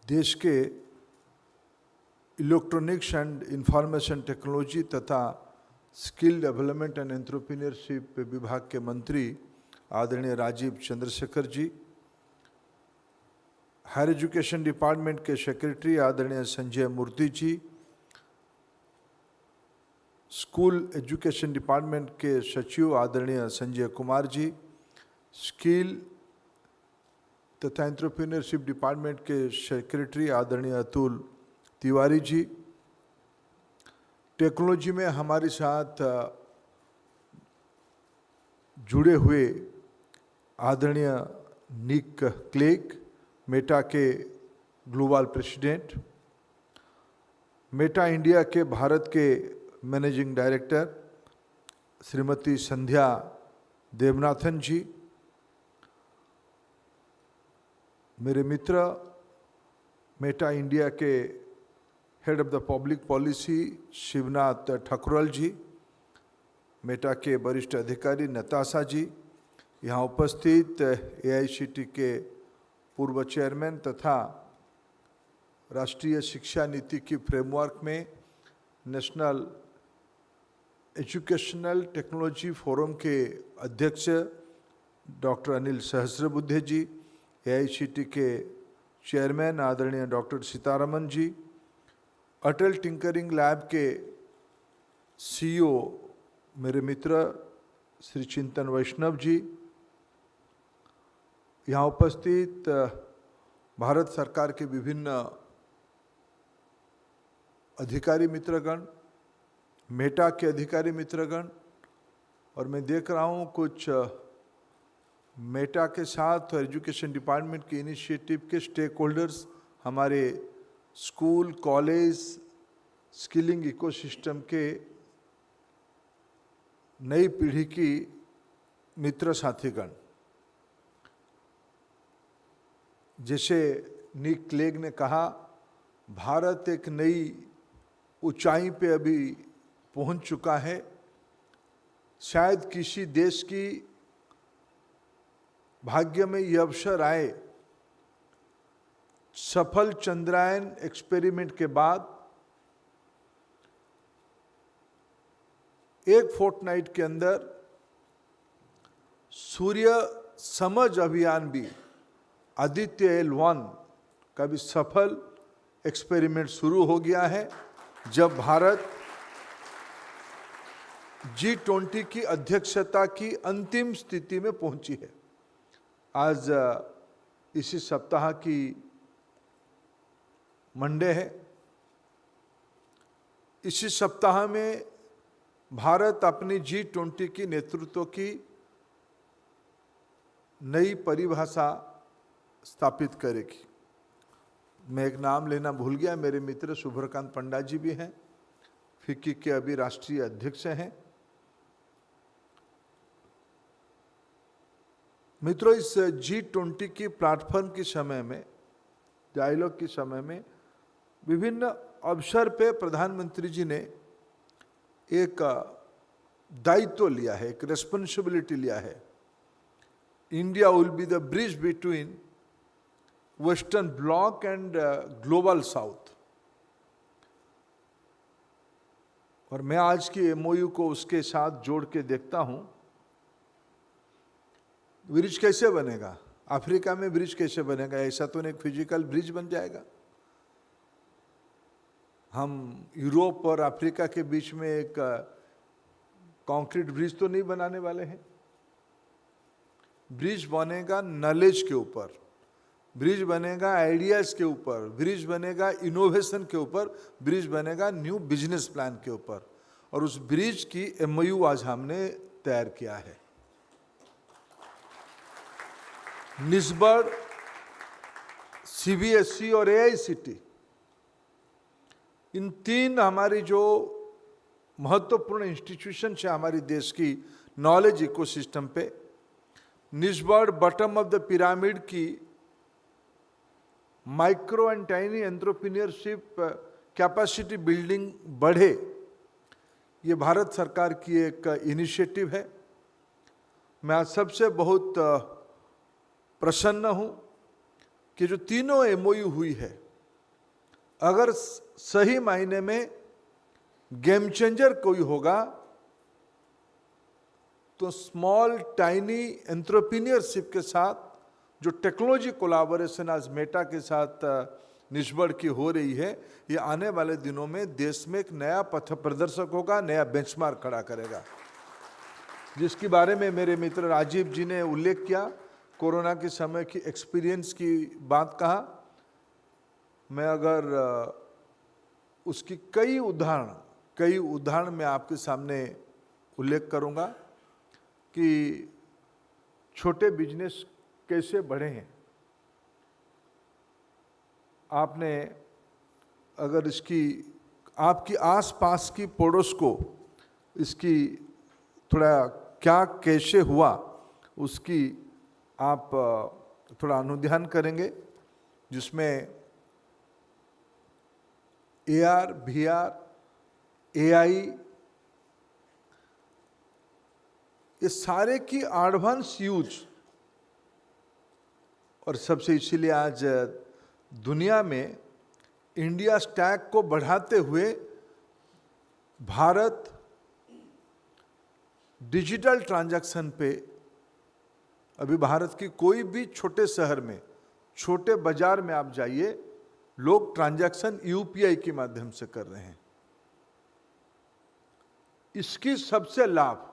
देश के इलेक्ट्रॉनिक्स एंड इंफॉर्मेशन टेक्नोलॉजी तथा स्किल डेवलपमेंट एंड एंटरप्रेन्योरशिप विभाग के मंत्री आदरणीय Rajiv Chandrashekhar ji, higher education department के सेक्रेटरी आदरणीय संजय मूर्ति जी, स्कूल एजुकेशन डिपार्टमेंट के सचिव आदरणीय संजय कुमार जी, स्किल तथा एंटरप्रेन्योरशिप डिपार्टमेंट के सेक्रेटरी आदरणीय अतुल तिवारी जी, टेक्नोलॉजी में हमारे साथ जुड़े हुए आदरणीय निक क्लेग, मेटा के ग्लोबल प्रेसिडेंट, मेटा इंडिया के भारत के मैनेजिंग डायरेक्टर श्रीमती संध्या देवनाथन जी, मेरे मित्र मेटा इंडिया के head of the public policy Shivnath Thakural ji, Meta के वरिष्ठ अधिकारी नताशा जी, यहाँ उपस्थित एआईसीटी के पूर्व चेयरमैन तथा राष्ट्रीय शिक्षा नीति की फ्रेमवर्क में नेशनल एजुकेशनल टेक्नोलॉजी फोरम के अध्यक्ष डॉक्टर अनिल सहस्रबुद्धे जी, एआईसीटी के चेयरमैन आदरणीय डॉक्टर सीतारमन जी, अटल टिंकरिंग लैब के सीईओ मेरे मित्र श्री चिंतन वैष्णव जी, यहाँ उपस्थित भारत सरकार के विभिन्न अधिकारी मित्रगण, मेटा के अधिकारी मित्रगण, और मैं देख रहा हूँ कुछ मेटा के साथ एजुकेशन डिपार्टमेंट के इनिशिएटिव के स्टेक होल्डर्स, हमारे स्कूल कॉलेज स्किलिंग इकोसिस्टम के नई पीढ़ी की मित्र साथीगण। जैसे निक क्लेग ने कहा, भारत एक नई ऊंचाई पे अभी पहुंच चुका है। शायद किसी देश की भाग्य में यह अवसर आए, सफल चंद्रयान एक्सपेरिमेंट के बाद एक फोर्टनाइट के अंदर सूर्य समझ अभियान भी, आदित्य L1 का भी सफल एक्सपेरिमेंट शुरू हो गया है, जब भारत G20 की अध्यक्षता की अंतिम स्थिति में पहुंची है। आज इसी सप्ताह की मंडे है। इसी सप्ताह में भारत अपनी G20 की नेतृत्व की नई परिभाषा स्थापित करेगी। मैं एक नाम लेना भूल गया, मेरे मित्र शुभ्रकांत पंडा जी भी हैं, फिक्की के अभी राष्ट्रीय अध्यक्ष हैं। मित्रों, इस G20 की प्लेटफॉर्म के समय में, डायलॉग के समय में विभिन्न अवसर पे प्रधानमंत्री जी ने एक दायित्व लिया है, एक रेस्पॉन्सिबिलिटी लिया है। India will be the bridge between western block and global south. और मैं आज की एमओयू को उसके साथ जोड़ के देखता हूं, ब्रिज कैसे बनेगा, अफ्रीका में ब्रिज कैसे बनेगा? ऐसा तो नहीं फिजिकल ब्रिज बन जाएगा। हम यूरोप और अफ्रीका के बीच में एक कंक्रीट ब्रिज तो नहीं बनाने वाले हैं। ब्रिज बनेगा नॉलेज के ऊपर, ब्रिज बनेगा आइडियाज के ऊपर, ब्रिज बनेगा इनोवेशन के ऊपर, ब्रिज बनेगा न्यू बिजनेस प्लान के ऊपर। और उस ब्रिज की एमओयू आज हमने तैयार किया है। निस्बड़, सीबीएसई और एआईसीटी, इन तीन हमारी जो महत्वपूर्ण इंस्टीट्यूशन है हमारी देश की नॉलेज इकोसिस्टम पे, NIESBUD bottom of the pyramid की micro and tiny entrepreneurship capacity building बढ़े, ये भारत सरकार की एक इनिशिएटिव है। मैं आज सबसे बहुत प्रसन्न हूं कि जो तीनों एमओयू हुई है, अगर सही मायने में गेम चेंजर कोई होगा तो स्मॉल टाइनी एंटरप्रेन्योरशिप के साथ जो टेक्नोलॉजी कोलैबोरेशन आज मेटा के साथ निस्बर्ड की हो रही है, ये आने वाले दिनों में देश में एक नया पथ प्रदर्शक होगा, नया बेंचमार्क खड़ा करेगा, जिसके बारे में मेरे मित्र राजीव जी ने उल्लेख किया, कोरोना के समय की एक्सपीरियंस की बात कहा। मैं अगर उसकी कई उदाहरण मैं आपके सामने उल्लेख करूंगा कि छोटे बिजनेस कैसे बढ़े हैं। आपने अगर इसकी आपकी आसपास की पड़ोस को इसकी थोड़ा क्या कैसे हुआ उसकी आप थोड़ा अनुध्यान करेंगे, जिसमें AR, VR, AI, ये सारे की एडवांस यूज, और सबसे इसीलिए आज दुनिया में इंडिया स्टैक को बढ़ाते हुए भारत डिजिटल ट्रांजैक्शन पे, अभी भारत की कोई भी छोटे शहर में, छोटे बाजार में आप जाइए, लोग ट्रांजैक्शन यूपीआई के माध्यम से कर रहे हैं। इसकी सबसे लाभ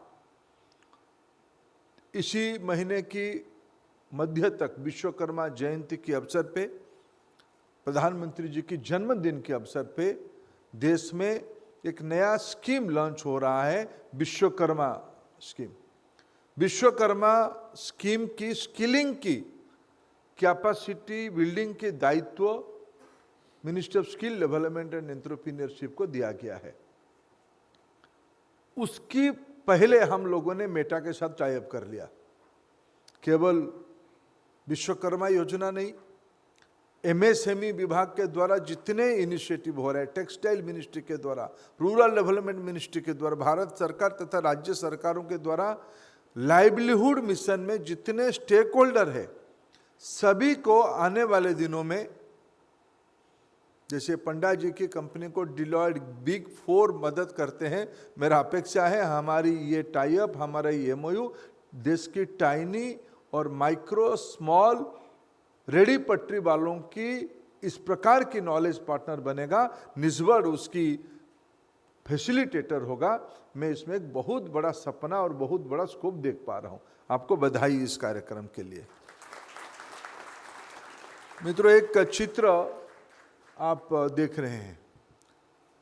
इसी महीने की मध्य तक विश्वकर्मा जयंती के अवसर पे, प्रधानमंत्री जी की जन्मदिन के अवसर पे देश में एक नया स्कीम लॉन्च हो रहा है, विश्वकर्मा स्कीम। विश्वकर्मा स्कीम की स्किलिंग की कैपेसिटी बिल्डिंग के दायित्व ministry of skill development and entrepreneurship को दिया गया है। उसकी पहले हम लोगों ने मेटा के साथ टाई अप कर लिया। केवल विश्वकर्मा योजना नहीं, MSME विभाग के द्वारा जितने इनिशिएटिव हो रहे हैं, टेक्सटाइल मिनिस्ट्री के द्वारा, रूरल डेवलपमेंट मिनिस्ट्री के द्वारा, भारत सरकार तथा राज्य सरकारों के द्वारा लाइवलीहुड मिशन में जितने स्टेक होल्डर है, सभी को आने वाले दिनों में, जैसे पंडा जी की कंपनी को डिलॉयट बिग 4 मदद करते हैं, मेरा अपेक्षा है हमारी ये टाई अप, हमारा ये MOU देश की टाइनी और माइक्रो स्मॉल रेडी पटरी वालों की इस प्रकार की नॉलेज पार्टनर बनेगा, निस्बर्ड उसकी फैसिलिटेटर होगा। मैं इसमें एक बहुत बड़ा सपना और बहुत बड़ा स्कोप देख पा रहा हूं। आपको बधाई इस कार्यक्रम के लिए। मित्रों, एक चित्र आप देख रहे हैं,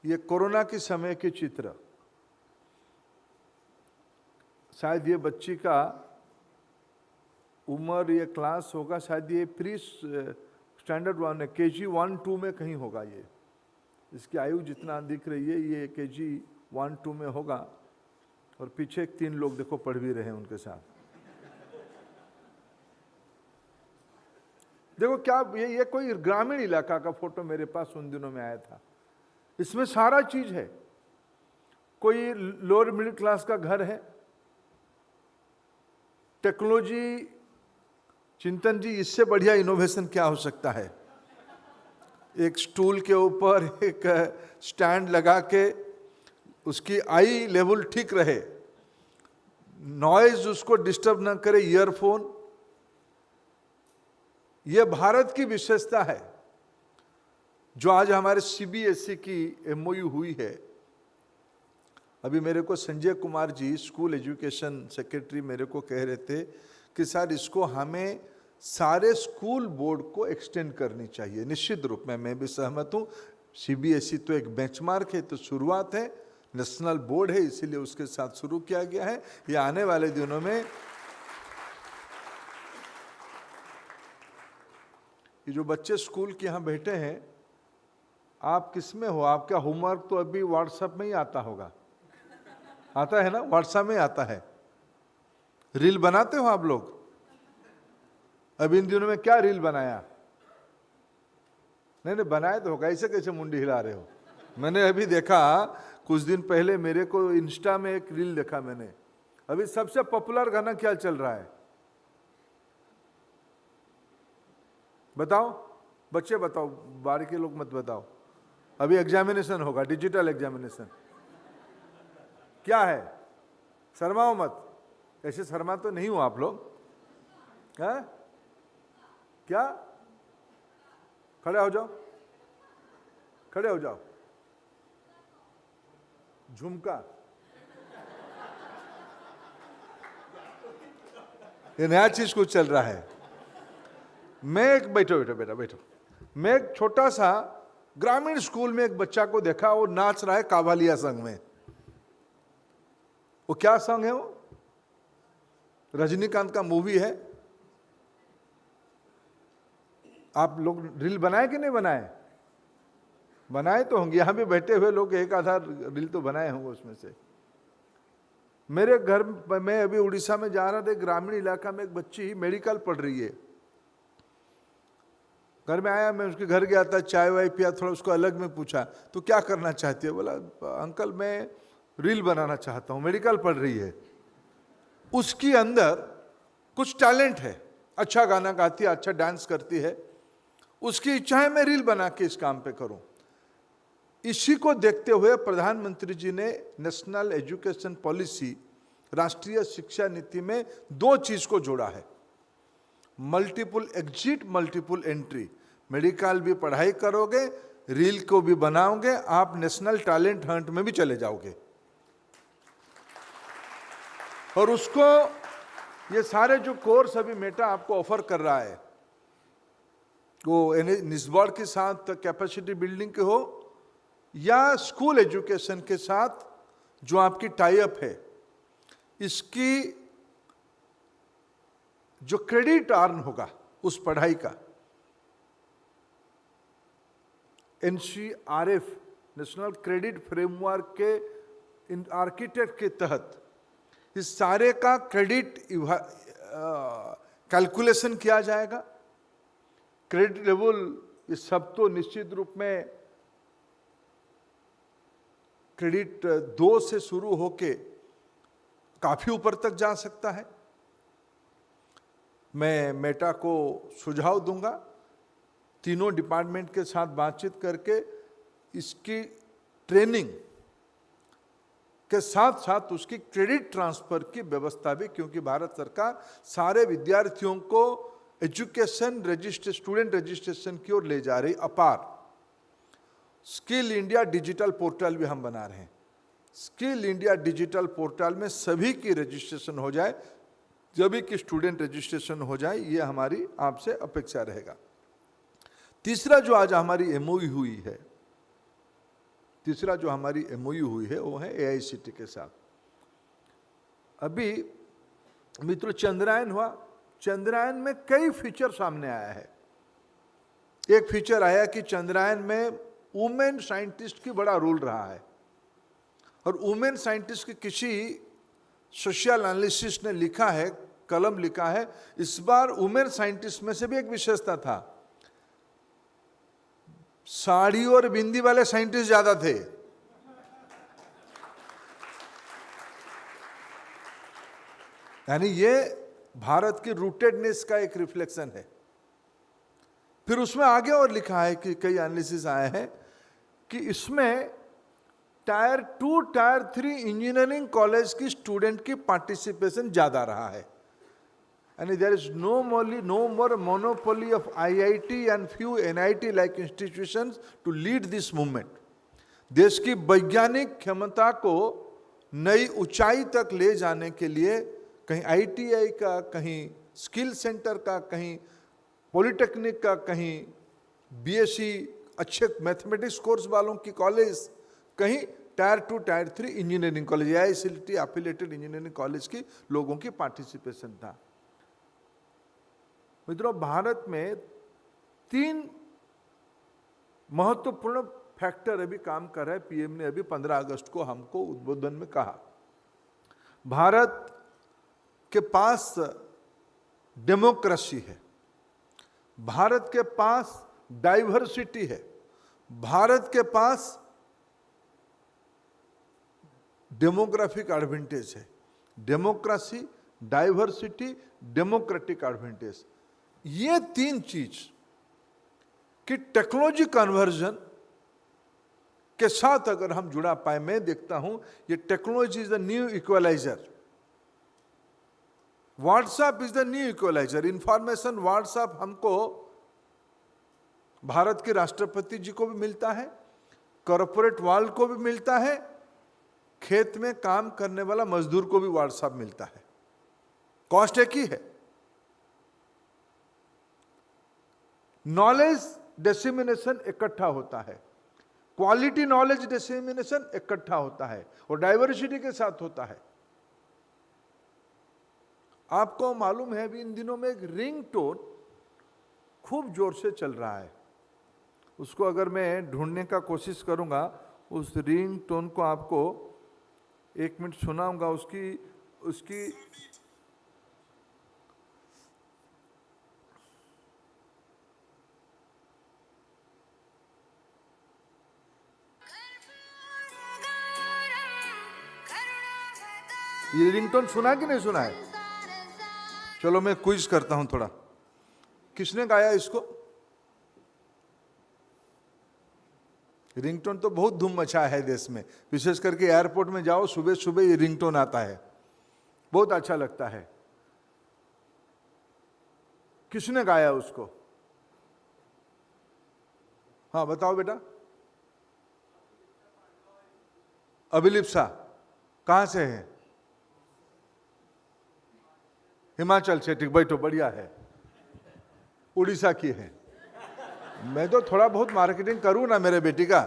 ये कोरोना के समय के चित्र। शायद ये बच्ची का उम्र, ये क्लास होगा, शायद ये प्री स्टैंडर्ड 1 KG 1-2 में कहीं होगा। ये इसकी आयु जितना दिख रही है ये KG 1-2 में होगा, और पीछे 3 लोग देखो पढ़ भी रहे हैं उनके साथ। देखो क्या ये कोई ग्रामीण इलाका का फोटो मेरे पास उन दिनों में आया था। इसमें सारा चीज है। कोई लोअर मिडिल क्लास का घर है, टेक्नोलॉजी, चिंतन जी, इससे बढ़िया इनोवेशन क्या हो सकता है। एक स्टूल के ऊपर एक स्टैंड लगा के उसकी आई लेवल ठीक रहे, नॉइज उसको डिस्टर्ब ना करे, ईयरफोन। यह भारत की विशेषता है जो आज हमारे CBSE की MOU हुई है। अभी मेरे को Sanjay Kumar ji, school education secretary, मेरे को कह रहे थे कि सर इसको हमें सारे स्कूल बोर्ड को एक्सटेंड करनी चाहिए। निश्चित रूप में मैं भी सहमत हूँ। CBSE तो एक बेंचमार्क है, तो शुरुआत है, नेशनल बोर्ड है, इसीलिए उसके साथ शुरू किया गया है। ये आने वाले दिनों में ये जो बच्चे स्कूल के यहाँ बैठे हैं, आप किस में हो? आपका होमवर्क तो अभी व्हाट्सएप में ही आता होगा, आता है ना, व्हाट्सएप में आता है। रील बनाते हो आप लोग? अब इन दिनों में क्या रील बनाया? नहीं बनाए तो होगा, ऐसे कैसे मुंडी हिला रहे हो? मैंने अभी देखा कुछ दिन पहले, मेरे को इंस्टा में एक रील देखा मैंने। अभी सबसे पॉपुलर गाना क्या चल रहा है बताओ? बच्चे बताओ, बाहर के लोग मत बताओ। अभी एग्जामिनेशन होगा, डिजिटल एग्जामिनेशन। क्या है? शर्माओ मत। ऐसे शर्मा तो नहीं हो आप लोग? हैं? क्या? खड़े हो जाओ, खड़े हो जाओ। झुमका, ये नया चीज कुछ चल रहा है। मैं एक बैठो बैठो बेटा बैठो, मैं एक छोटा सा ग्रामीण स्कूल में एक बच्चा को देखा, वो नाच रहा है कावालिया संग में। वो क्या सॉन्ग है? वो रजनीकांत का मूवी है। आप लोग रील बनाए कि नहीं बनाए? बनाए तो होंगे, यहां भी बैठे हुए लोग एक आधा रील तो बनाए होंगे उसमें से। मेरे घर में अभी उड़ीसा में जा रहा था, ग्रामीण इलाका में एक बच्ची मेडिकल पढ़ रही है। घर में आया, मैं उसके घर गया था, चाय वाय पिया, थोड़ा उसको अलग में पूछा तो क्या करना चाहती है? बोला अंकल मैं रील बनाना चाहता हूँ। मेडिकल पढ़ रही है, उसकी अंदर कुछ टैलेंट है, अच्छा गाना गाती है, अच्छा डांस करती है, उसकी इच्छा है मैं रील बना के इस काम पे करूं। इसी को देखते हुए प्रधानमंत्री जी ने नेशनल एजुकेशन पॉलिसी, राष्ट्रीय शिक्षा नीति में दो चीज को जोड़ा है, multiple exit, multiple entry. Medical भी पढ़ाई करोगे, रील को भी बनाओगे, आप नेशनल टैलेंट हंट में भी चले जाओगे। और उसको ये सारे जो कोर्स अभी मेटा आपको ऑफर कर रहा है, वो निस्बॉर्ड के साथ कैपेसिटी बिल्डिंग के हो या स्कूल एजुकेशन के साथ जो आपकी टाई अप है, इसकी जो क्रेडिट अर्न होगा उस पढ़ाई का, NCRF नेशनल क्रेडिट फ्रेमवर्क के आर्किटेक्ट के तहत इस सारे का क्रेडिट कैलकुलेशन किया जाएगा। क्रेडिट लेवल ये सब तो निश्चित रूप में क्रेडिट 2 से शुरू होके काफी ऊपर तक जा सकता है। मैं मेटा को सुझाव दूंगा, तीनों डिपार्टमेंट के साथ बातचीत करके इसकी ट्रेनिंग के साथ साथ उसकी क्रेडिट ट्रांसफर की व्यवस्था भी, क्योंकि भारत सरकार सारे विद्यार्थियों को एजुकेशन रजिस्ट्रेशन, स्टूडेंट रजिस्ट्रेशन की ओर ले जा रही। अपार स्किल इंडिया डिजिटल पोर्टल भी हम बना रहे हैं। स्किल इंडिया डिजिटल पोर्टल में सभी की रजिस्ट्रेशन हो जाए, सभी की स्टूडेंट रजिस्ट्रेशन हो जाए, ये हमारी आपसे अपेक्षा रहेगा। तीसरा जो आज हमारी एमओयू हुई है, तीसरा जो हमारी एमओयू हुई है वो है AICT के साथ। अभी मित्रों चंद्रयान हुआ, चंद्रयान में कई फीचर सामने आया है। एक फीचर आया कि चंद्रयान में वुमेन साइंटिस्ट की बड़ा रोल रहा है, और वुमेन साइंटिस्ट की किसी सोशल एनालिसिस ने लिखा है, कलम लिखा है, इस बार वुमेन साइंटिस्ट में से भी एक विशेषता था, साड़ी और बिंदी वाले साइंटिस्ट ज्यादा थे। यानी ये भारत की रूटेडनेस का एक रिफ्लेक्शन है। फिर उसमें आगे और लिखा है कि कई एनालिसिस आए हैं कि इसमें टायर 2, टायर 3 इंजीनियरिंग कॉलेज की स्टूडेंट की पार्टिसिपेशन ज्यादा रहा है। And there is no more monopoly of IIT and few NIT like institutions to lead this movement. देश की वैज्ञानिक क्षमता को नई ऊंचाई तक ले जाने के लिए कहीं ITI का, कहीं स्किल सेंटर का, कहीं पॉलिटेक्निक का, कहीं BSc अच्छे मैथमेटिक्स कोर्स वालों की कॉलेज, कहीं tyre 2, tyre 3 engineering college, AICT affiliated engineering college की लोगों की पार्टिसिपेशन था। मित्रों, भारत में 3 महत्वपूर्ण फैक्टर अभी काम कर रहा है। PM ने अभी 15 अगस्त को हमको उद्बोधन में कहा, भारत के पास डेमोक्रेसी है, भारत के पास डाइवर्सिटी है, भारत के पास डेमोग्राफिक एडवांटेज है। डेमोक्रेसी, डाइवर्सिटी, डेमोक्रेटिक एडवांटेज, ये तीन चीज कि टेक्नोलॉजी कन्वर्जन के साथ अगर हम जुड़ा पाए, मैं देखता हूं ये technology is the new equaliser. WhatsApp is the new equaliser. Information WhatsApp हमको भारत के राष्ट्रपति जी को भी मिलता है, कॉरपोरेट वर्ल्ड को भी मिलता है, खेत में काम करने वाला मजदूर को भी व्हाट्सएप मिलता है, कॉस्ट एक ही है। नॉलेज डिसेमिनेशन इकट्ठा होता है, क्वालिटी नॉलेज डिसेमिनेशन इकट्ठा होता है और डाइवर्सिटी के साथ होता है। आपको मालूम है अभी इन दिनों में एक रिंग टोन खूब जोर से चल रहा है, उसको अगर मैं ढूंढने का कोशिश करूंगा, उस रिंग टोन को आपको 1 मिनट सुनाऊंगा। उसकी ये रिंगटोन सुना कि नहीं सुना है? चलो मैं क्विज करता हूं थोड़ा। किसने गाया इसको? रिंगटोन तो बहुत धूम मचा है देश में, विशेष करके एयरपोर्ट में जाओ सुबह सुबह ये रिंगटोन आता है, बहुत अच्छा लगता है। किसने गाया उसको? हाँ बताओ बेटा। अभिलिप्सा कहां से है? हिमाचल से, ठीक, बैठो, बढ़िया है। उड़ीसा की है। मैं तो थोड़ा बहुत मार्केटिंग करूं ना मेरे बेटी का,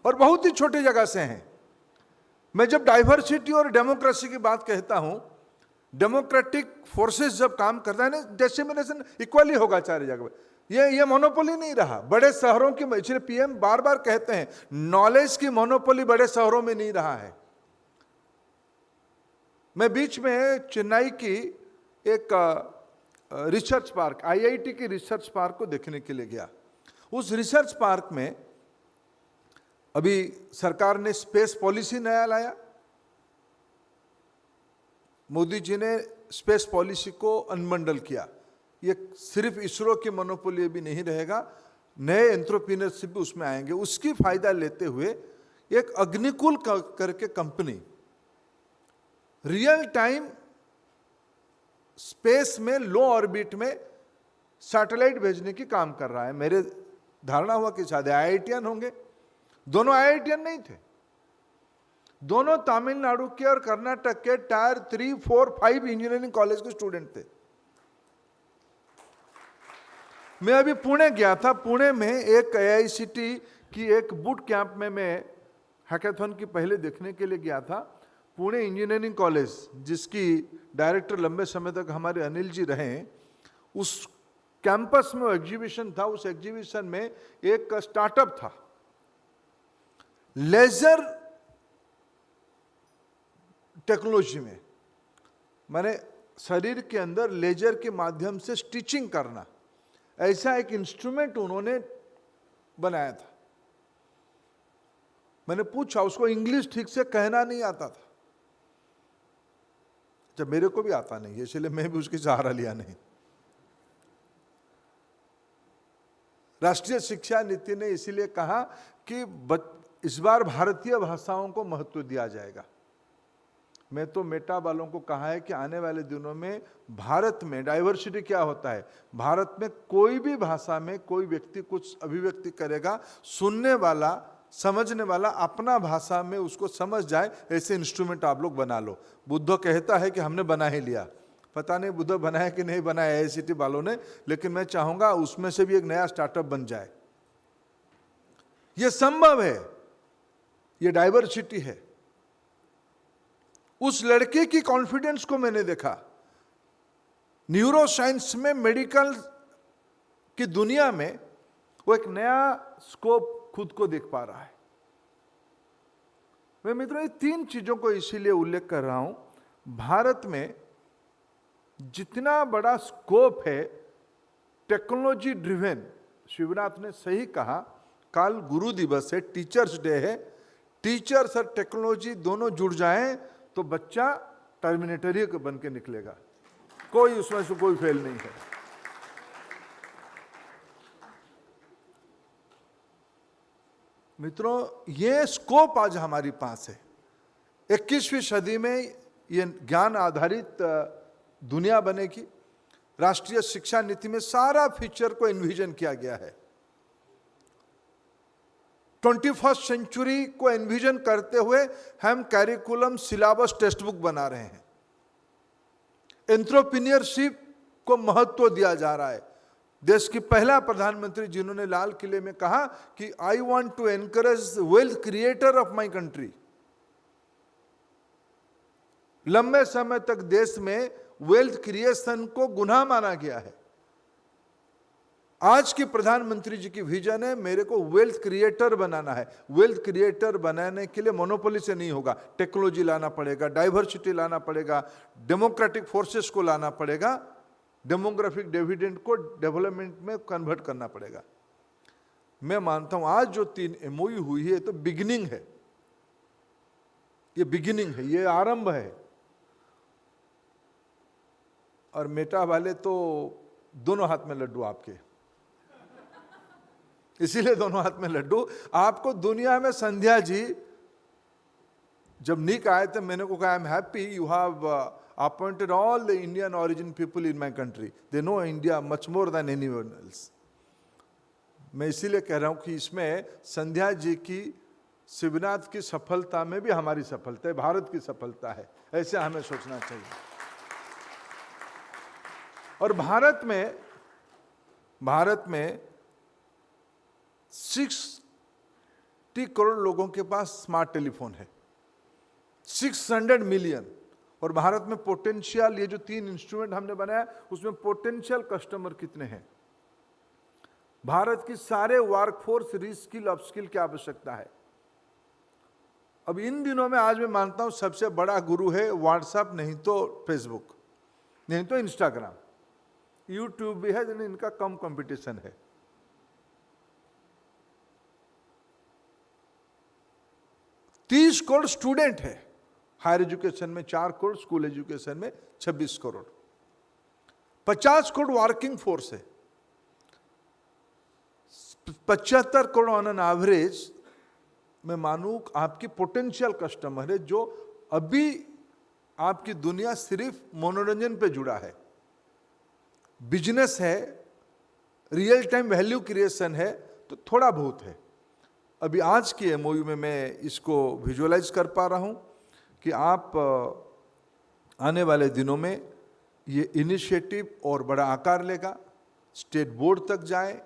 और बहुत ही छोटी जगह से हैं। मैं जब डाइवर्सिटी और डेमोक्रेसी की बात कहता हूं, डेमोक्रेटिक फोर्सेस जब काम करता है ना, डिसेमिनेशन इक्वली होगा चार जगह। ये मोनोपोली नहीं रहा बड़े शहरों की, इसलिए पीएम बार बार कहते हैं नॉलेज की मोनोपोली बड़े शहरों में नहीं रहा है। मैं बीच में चेन्नई की एक रिसर्च पार्क, आईआईटी की रिसर्च पार्क को देखने के लिए गया। उस रिसर्च पार्क में अभी सरकार ने स्पेस पॉलिसी नया लाया, मोदी जी ने स्पेस पॉलिसी को अनबंडल किया। ये सिर्फ इसरो की मोनोपोली भी नहीं रहेगा, नए एंटरप्रेन्योरशिप भी उसमें आएंगे। उसकी फायदा लेते हुए एक अग्निकुल करके कंपनी रियल टाइम स्पेस में लो ऑर्बिट में सैटेलाइट भेजने की काम कर रहा है। मेरे धारणा हुआ कि शायद आईआईटीएन होंगे। दोनों आईआईटीएन नहीं थे, दोनों तमिलनाडु के और कर्नाटक के टायर 3, 4, 5 इंजीनियरिंग कॉलेज के स्टूडेंट थे। मैं अभी पुणे गया था, पुणे में एक एआईसीटी की एक बूट कैंप में मैं हैकाथन की पहले देखने के लिए गया था। पुणे इंजीनियरिंग कॉलेज, जिसकी डायरेक्टर लंबे समय तक हमारे अनिल जी रहे, उस कैंपस में एग्जीबिशन था। उस एग्जीबिशन में एक स्टार्टअप था, लेजर टेक्नोलॉजी में, माने शरीर के अंदर लेजर के माध्यम से स्टिचिंग करना, ऐसा एक इंस्ट्रूमेंट उन्होंने बनाया था। मैंने पूछा, उसको इंग्लिश ठीक से कहना नहीं आता था, जब मेरे को भी आता नहीं है, इसलिए मैं भी उसकी सहारा लिया नहीं। राष्ट्रीय शिक्षा नीति ने इसीलिए कहा कि इस बार भारतीय भाषाओं को महत्व दिया जाएगा। मैं तो मेटा वालों को कहा है कि आने वाले दिनों में भारत में डाइवर्सिटी क्या होता है, भारत में कोई भी भाषा में कोई व्यक्ति कुछ अभिव्यक्ति करेगा, सुनने वाला समझने वाला अपना भाषा में उसको समझ जाए, ऐसे इंस्ट्रूमेंट आप लोग बना लो। बुद्ध कहता है कि हमने बना ही लिया, पता नहीं बुद्ध बनाया कि नहीं बनाया आईआईटी वालों ने, लेकिन मैं चाहूंगा उसमें से भी एक नया स्टार्टअप बन जाए। यह संभव है, यह डाइवर्सिटी है। उस लड़के की कॉन्फिडेंस को मैंने देखा। न्यूरो साइंस में, मेडिकल की दुनिया में वो एक नया स्कोप खुद को देख पा रहा है। मैं मित्रों ये तीन चीजों को इसीलिए उल्लेख कर रहा हूं। भारत में जितना बड़ा स्कोप है टेक्नोलॉजी ड्रिवेन, शिवनाथ ने सही कहा, कल गुरु दिवस है, टीचर्स डे है, टीचर्स और टेक्नोलॉजी दोनों जुड़ जाएं तो बच्चा टर्मिनेटर ही बन के निकलेगा, कोई उसमें से कोई फेल नहीं है। मित्रों, ये स्कोप आज हमारे पास है। 21वीं सदी में ये ज्ञान आधारित दुनिया बनेगी। राष्ट्रीय शिक्षा नीति में सारा फीचर को एनविजन किया गया है। 21st सेंचुरी को एनविजन करते हुए हम कैरिकुलम, सिलेबस, टेक्स्ट बुक बना रहे हैं। एंटरप्रेन्योरशिप को महत्व दिया जा रहा है। देश की पहला प्रधानमंत्री जिन्होंने लाल किले में कहा कि I want to encourage wealth creator of my country. लंबे समय तक देश में वेल्थ क्रिएशन को गुनाह माना गया है। आज की प्रधानमंत्री जी की विजन है, मेरे को वेल्थ क्रिएटर बनाना है। वेल्थ क्रिएटर बनाने के लिए मोनोपोली से नहीं होगा, टेक्नोलॉजी लाना पड़ेगा, डाइवर्सिटी लाना पड़ेगा, डेमोक्रेटिक फोर्सेस को लाना पड़ेगा, डेमोग्राफिक डिविडेंड को डेवलपमेंट में कन्वर्ट करना पड़ेगा। मैं मानता हूं आज जो 3 MOU हुई है तो बिगिनिंग है, ये बिगिनिंग है, ये आरंभ है। और मेटा वाले तो दोनों हाथ में लड्डू आपके, इसीलिए दोनों हाथ में लड्डू। आपको दुनिया में संध्या जी जब निक आए थे, मैंने को कहा I am happy you have appointed all the Indian origin people in my country, they know India much more than anyone else. मैं इसीलिए कह रहा हूं कि इसमें संध्या जी की, शिवनाथ की सफलता में भी हमारी सफलता है, भारत की सफलता है, ऐसे हमें सोचना चाहिए। और भारत में 60 करोड़ लोगों के पास स्मार्ट टेलीफोन है, 600 मिलियन। और भारत में पोटेंशियल, ये जो 3 इंस्ट्रूमेंट हमने बनाया उसमें पोटेंशियल कस्टमर कितने हैं। भारत की सारे वर्कफोर्स रीस्किल, अपस्किल की आवश्यकता है। अब इन दिनों में आज मैं मानता हूं सबसे बड़ा गुरु है व्हाट्सएप, नहीं तो फेसबुक, नहीं तो इंस्टाग्राम, यूट्यूब भी है, लेकिन इनका कम कंपटीशन है। तीस करोड़ स्टूडेंट है, हायर एजुकेशन में 4 करोड़, स्कूल एजुकेशन में 26 करोड़, 50 करोड़ वर्किंग फोर्स है, 75 करोड़ ऑन एन एवरेज मैं मानूं आपकी पोटेंशियल कस्टमर है, जो अभी आपकी दुनिया सिर्फ मनोरंजन पे जुड़ा है। बिजनेस है, रियल टाइम वैल्यू क्रिएशन है तो थोड़ा बहुत है। अभी आज की MOU में मैं इसको विजुअलाइज कर पा रहा हूं कि आप आने वाले दिनों में ये इनिशिएटिव और बड़ा आकार लेगा, स्टेट बोर्ड तक जाए,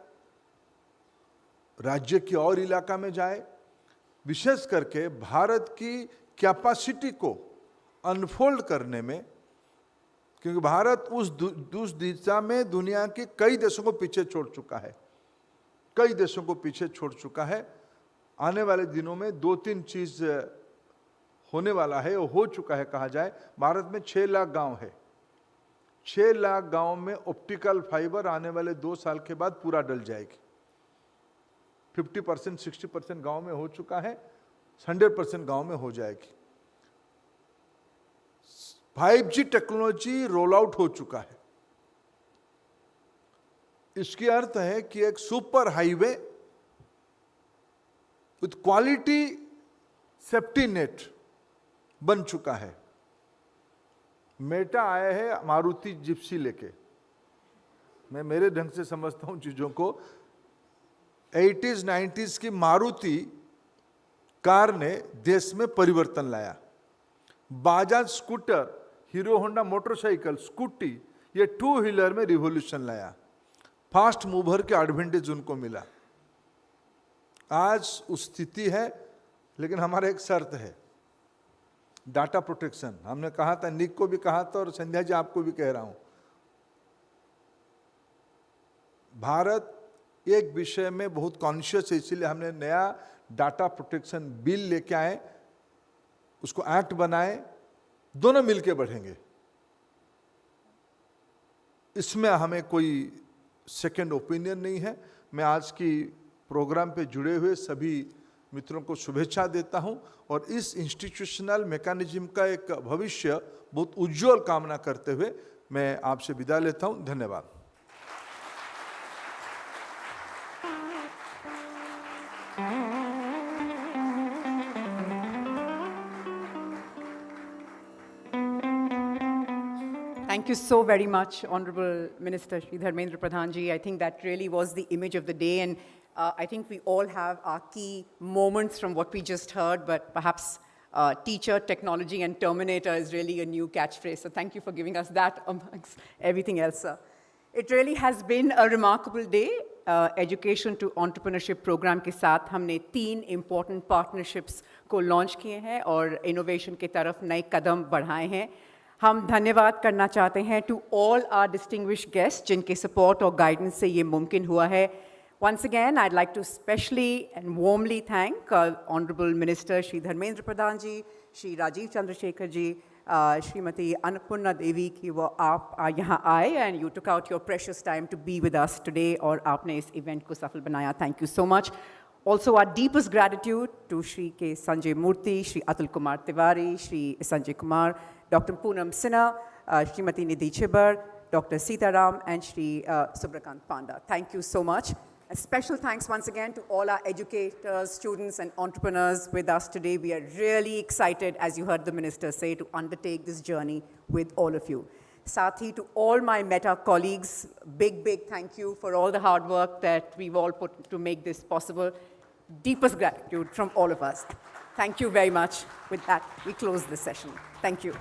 राज्य की और इलाका में जाए, विशेष करके भारत की कैपेसिटी को अनफोल्ड करने में, क्योंकि भारत उस दिशा में दुनिया के कई देशों को पीछे छोड़ चुका है, कई देशों को पीछे छोड़ चुका है। आने वाले दिनों में 2-3 चीज होने वाला है, वो हो चुका है कहा जाए। भारत में 6 लाख गांव है, 6 लाख गांव में ऑप्टिकल फाइबर आने वाले 2 साल के बाद पूरा डल जाएगी। 50%, 60% गांव में हो चुका है, 100% गांव में हो जाएगी। 5G टेक्नोलॉजी रोल आउट हो चुका है। इसकी अर्थ है कि एक super highway with quality safety net बन चुका है। मेटा आया है मारुति जिप्सी लेके, मैं मेरे ढंग से समझता हूं चीजों को। 80s 90s की मारुति कार ने देश में परिवर्तन लाया। Bajaj scooter, hero Honda motorcycle, scooty, ये 2 व्हीलर में रिवॉल्यूशन लाया। फास्ट मूवर के एडवांटेज उनको मिला। आज उस स्थिति है, लेकिन हमारा एक शर्त है, डाटा प्रोटेक्शन। हमने कहा था, निक को भी कहा था और संध्या जी आपको भी कह रहा हूं, भारत एक विषय में बहुत कॉन्शियस है, इसीलिए हमने नया डाटा प्रोटेक्शन बिल लेके आए, उसको एक्ट बनाए दोनों मिलके बढ़ेंगे। इसमें हमें कोई सेकंड ओपिनियन नहीं है। मैं आज की प्रोग्राम पे जुड़े हुए सभी मित्रों को शुभेच्छा देता हूं और इस इंस्टीट्यूशनल मैकेनिज्म का एक भविष्य बहुत उज्जवल कामना करते हुए मैं आपसे विदा लेता हूं। धन्यवाद। Thank you so very much, Honorable Minister Shri Dharmendra Pradhan Ji. I think that really was the image of the day, and I think we all have our key moments from what we just heard, but perhaps teacher, technology, and Terminator is really a new catchphrase. So thank you for giving us that amongst everything else, sir. It really has been a remarkable day. Education to Entrepreneurship program के साथ हमने 3 important partnerships को launch किए हैं और innovation के तरफ नए कदम बढ़ाए हैं। हम धन्यवाद करना चाहते हैं to all our distinguished guests जिनके support और guidance से ये मुमकिन हुआ है। Once again, I'd like to specially and warmly thank Honorable Minister Shri Dharmendra Pradhan Ji, Shri Rajiv Chandrasekhar Ji, Srimati Annapurna Devi कि वो आप यहाँ आए and you took out your precious time to be with us today और आपने इस event को सफल बनाया. Thank you so much. Also, our deepest gratitude to Shri K. Sanjay Murthy, Shri Atul Kumar Tiwari, Shri Sanjay Kumar, Dr. Poonam Sinha, Srimati Nidhi Chibbar, Dr. Sitaram, and Shri Subrakant Panda. Thank you so much. A special thanks once again to all our educators, students, and entrepreneurs with us today. We are really excited, as you heard the minister say, to undertake this journey with all of you. Sathi, to all my Meta colleagues, big, big thank you for all the hard work that we've all put to make this possible. Deepest gratitude from all of us. Thank you very much. With that, we close this session. Thank you.